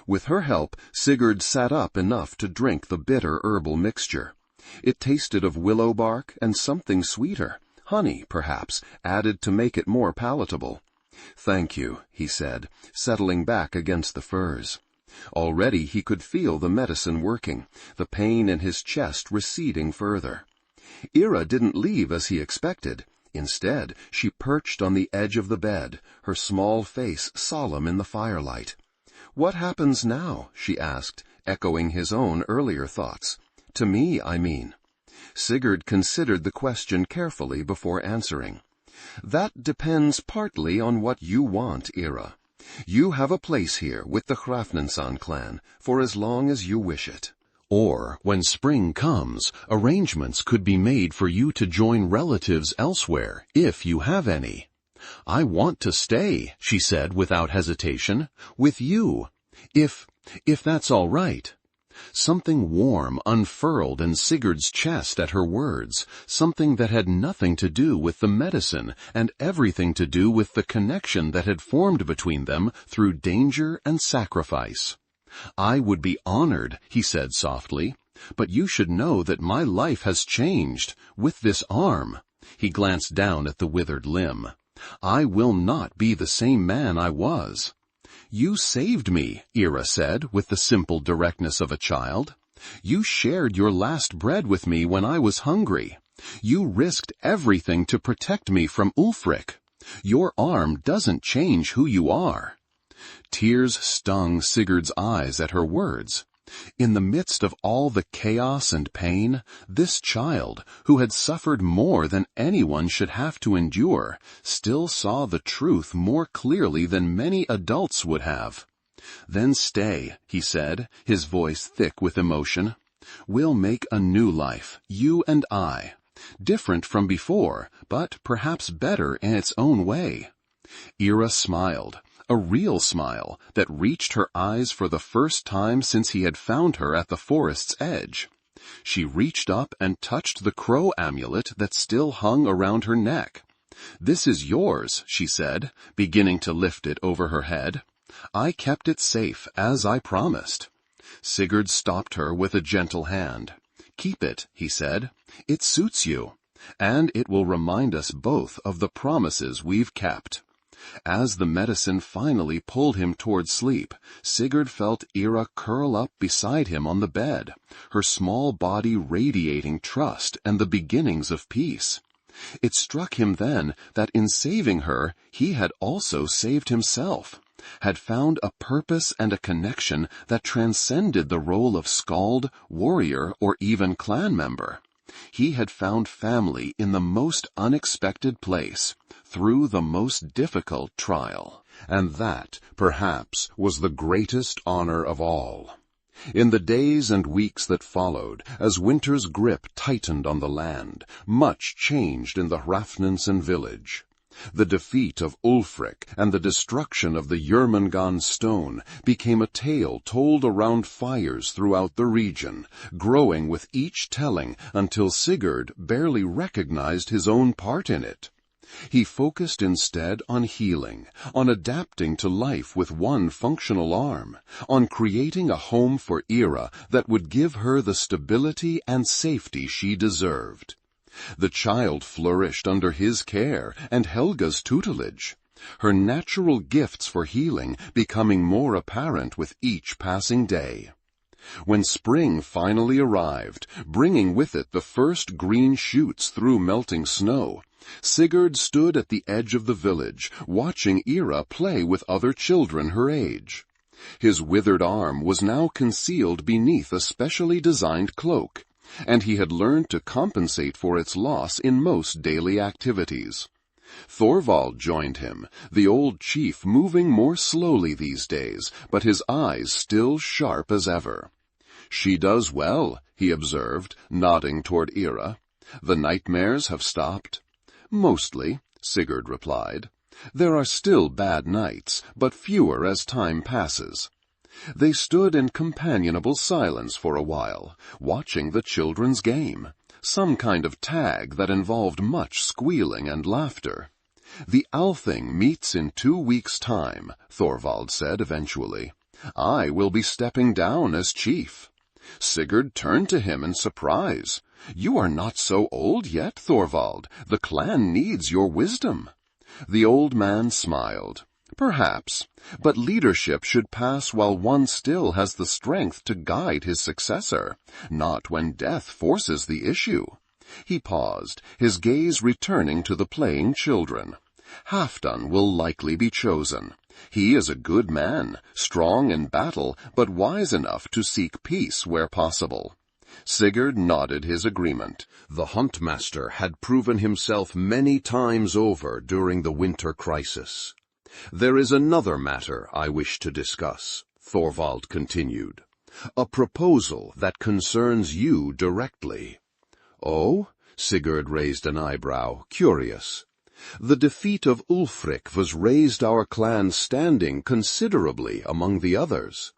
With her help, Sigurd sat up enough to drink the bitter herbal mixture. It tasted of willow bark and something sweeter, honey, perhaps, added to make it more palatable. "Thank you," he said, settling back against the furs. Already he could feel the medicine working, the pain in his chest receding further. Ira didn't leave as he expected. Instead, she perched on the edge of the bed, her small face solemn in the firelight. "What happens now?" she asked, echoing his own earlier thoughts. "To me, I mean." Sigurd considered the question carefully before answering. "That depends partly on what you want, Ira. You have a place here with the Hrafninsson clan for as long as you wish it. Or, when spring comes, arrangements could be made for you to join relatives elsewhere, if you have any." "I want to stay," she said without hesitation, "with you. If that's all right." Something warm unfurled in Sigurd's chest at her words, something that had nothing to do with the medicine and everything to do with the connection that had formed between them through danger and sacrifice. "I would be honored," he said softly, "but you should know that my life has changed, with this arm." He glanced down at the withered limb. "I will not be the same man I was." "You saved me," Ira said with the simple directness of a child. "You shared your last bread with me when I was hungry. You risked everything to protect me from Ulfric. Your arm doesn't change who you are." Tears stung Sigurd's eyes at her words. In the midst of all the chaos and pain, this child, who had suffered more than anyone should have to endure, still saw the truth more clearly than many adults would have. "Then stay," he said, his voice thick with emotion. "We'll make a new life, you and I. Different from before, but perhaps better in its own way." Ira smiled, a real smile that reached her eyes for the first time since he had found her at the forest's edge. She reached up and touched the crow amulet that still hung around her neck. "This is yours," she said, beginning to lift it over her head. "I kept it safe, as I promised." Sigurd stopped her with a gentle hand. "Keep it," he said. "It suits you, and it will remind us both of the promises we've kept." As the medicine finally pulled him toward sleep, Sigurd felt Ira curl up beside him on the bed, her small body radiating trust and the beginnings of peace. It struck him then that in saving her, he had also saved himself, had found a purpose and a connection that transcended the role of skald, warrior, or even clan member. He had found family in the most unexpected place, through the most difficult trial. And that, perhaps, was the greatest honor of all. In the days and weeks that followed, as winter's grip tightened on the land, much changed in the Hrafnensen village. The defeat of Ulfric and the destruction of the Jörmungand stone became a tale told around fires throughout the region, growing with each telling until Sigurd barely recognized his own part in it. He focused instead on healing, on adapting to life with one functional arm, on creating a home for Ira that would give her the stability and safety she deserved. The child flourished under his care and Helga's tutelage, her natural gifts for healing becoming more apparent with each passing day. When spring finally arrived, bringing with it the first green shoots through melting snow, Sigurd stood at the edge of the village, watching Ira play with other children her age. His withered arm was now concealed beneath a specially designed cloak, and he had learned to compensate for its loss in most daily activities. Thorvald joined him, the old chief moving more slowly these days, but his eyes still sharp as ever. "She does well," he observed, nodding toward Ira. "The nightmares have stopped." "Mostly," Sigurd replied. "There are still bad nights, but fewer as time passes." They stood in companionable silence for a while, watching the children's game, some kind of tag that involved much squealing and laughter. "The Althing meets in 2 weeks' time," Thorvald said eventually. "I will be stepping down as chief." Sigurd turned to him in surprise. "You are not so old yet, Thorvald. The clan needs your wisdom." The old man smiled. "Perhaps, but leadership should pass while one still has the strength to guide his successor, not when death forces the issue." He paused, his gaze returning to the playing children. "Halfdan will likely be chosen. He is a good man, strong in battle, but wise enough to seek peace where possible." Sigurd nodded his agreement. The huntmaster had proven himself many times over during the winter crisis. "There is another matter I wish to discuss," Thorvald continued. "A proposal that concerns you directly." "Oh?" Sigurd raised an eyebrow, curious. "The defeat of Ulfric was raised our clan's standing considerably among the others.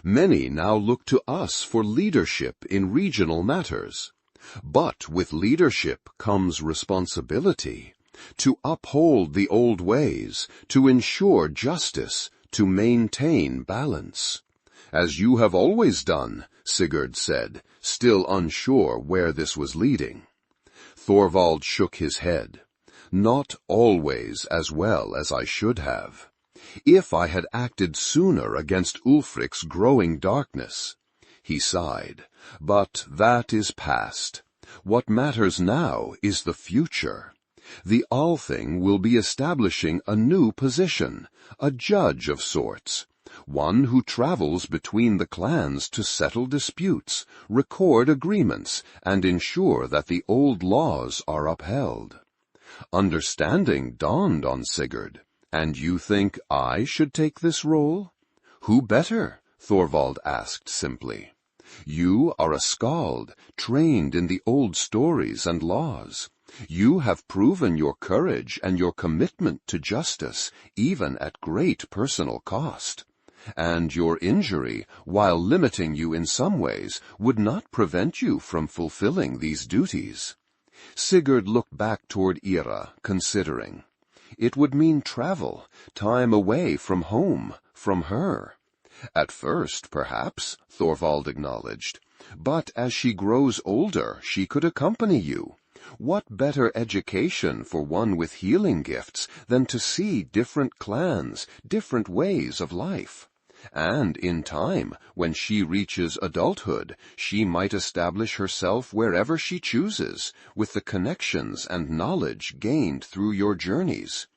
Many now look to us for leadership in regional matters. But with leadership comes responsibility. To uphold the old ways, to ensure justice, to maintain balance. As you have always done," Sigurd said, still unsure where this was leading. Thorvald shook his head. "Not always as well as I should have. If I had acted sooner against Ulfric's growing darkness." He sighed. "But that is past. What matters now is the future. The Althing will be establishing a new position, a judge of sorts, one who travels between the clans to settle disputes, record agreements, and ensure that the old laws are upheld. Understanding dawned on Sigurd. And you think I should take this role? Who better? Thorvald asked simply. You are a Skald, trained in the old stories and laws. You have proven your courage and your commitment to justice, even at great personal cost. And your injury, while limiting you in some ways, would not prevent you from fulfilling these duties. Sigurd looked back toward Ira, considering. It would mean travel, time away from home, from her. At first, perhaps, Thorvald acknowledged. But as she grows older, she could accompany you. What better education for one with healing gifts than to see different clans, different ways of life? And in time, when she reaches adulthood, she might establish herself wherever she chooses, with the connections and knowledge gained through your journeys.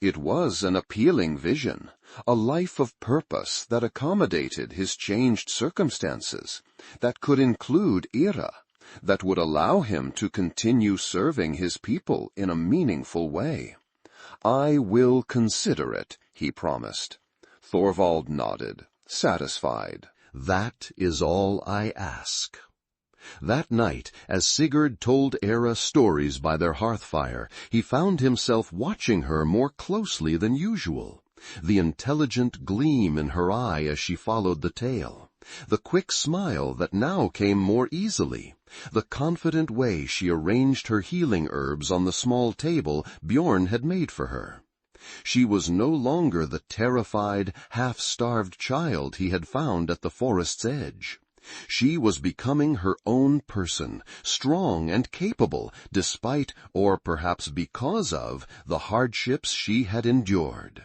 It was an appealing vision, a life of purpose that accommodated his changed circumstances, that could include Ira, that would allow him to continue serving his people in a meaningful way. I will consider it, he promised. Thorvald nodded, satisfied. That is all I ask. That night, as Sigurd told Era stories by their hearth fire, he found himself watching her more closely than usual. The intelligent gleam in her eye as she followed the tale, the quick smile that now came more easily, the confident way she arranged her healing herbs on the small table Bjorn had made for her. She was no longer the terrified, half-starved child he had found at the forest's edge. She was becoming her own person, strong and capable, despite, or perhaps because of, the hardships she had endured.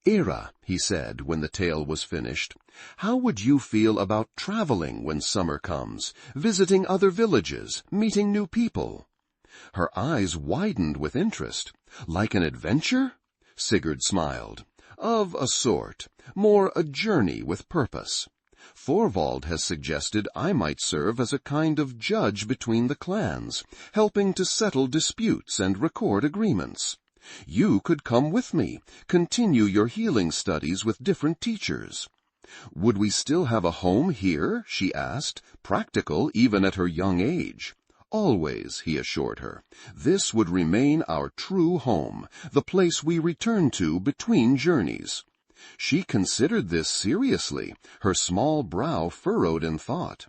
Ira, he said when the tale was finished, how would you feel about traveling when summer comes, visiting other villages, meeting new people? Her eyes widened with interest. Like an adventure? Sigurd smiled. Of a sort, more a journey with purpose. Thorvald has suggested I might serve as a kind of judge between the clans, helping to settle disputes and record agreements. You could come with me, continue your healing studies with different teachers. Would we still have a home here? She asked, practical even at her young age. Always, he assured her. This would remain our true home, the place we return to between journeys. She considered this seriously, her small brow furrowed in thought.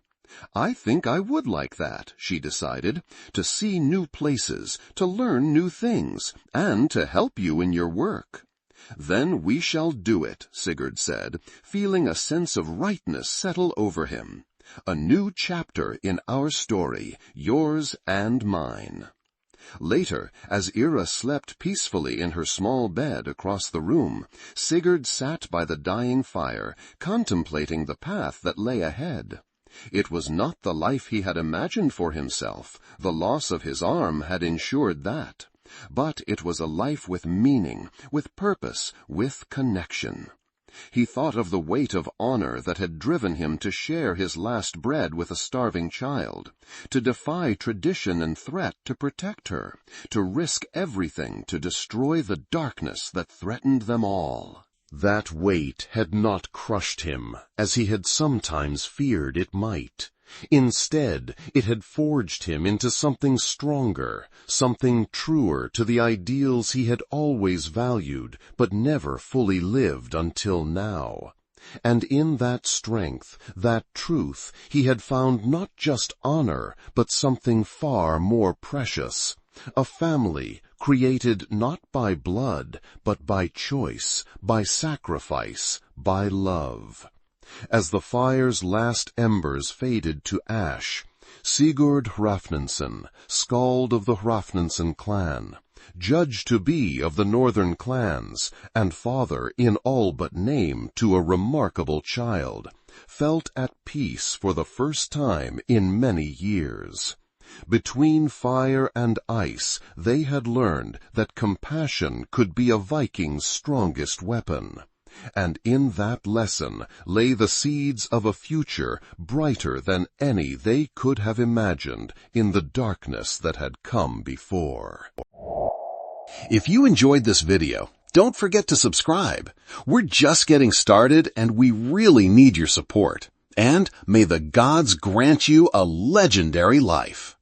I think I would like that, she decided, to see new places, to learn new things, and to help you in your work. Then we shall do it, Sigurd said, feeling a sense of rightness settle over him. A new chapter in our story, yours and mine. Later, as Ira slept peacefully in her small bed across the room, Sigurd sat by the dying fire, contemplating the path that lay ahead. It was not the life he had imagined for himself. The loss of his arm had ensured that. But it was a life with meaning, with purpose, with connection. He thought of the weight of honor that had driven him to share his last bread with a starving child, to defy tradition and threat to protect her, to risk everything to destroy the darkness that threatened them all. That weight had not crushed him, as he had sometimes feared it might. Instead, it had forged him into something stronger, something truer to the ideals he had always valued, but never fully lived until now. And in that strength, that truth, he had found not just honor, but something far more precious. A family created not by blood, but by choice, by sacrifice, by love. As the fire's last embers faded to ash, Sigurd Hrafnsson, Skald of the Hrafnsson clan, judge to be of the northern clans, and father in all but name to a remarkable child, felt at peace for the first time in many years. Between fire and ice, they had learned that compassion could be a Viking's strongest weapon. And in that lesson lay the seeds of a future brighter than any they could have imagined in the darkness that had come before. If you enjoyed this video, don't forget to subscribe. We're just getting started and we really need your support. And may the gods grant you a legendary life.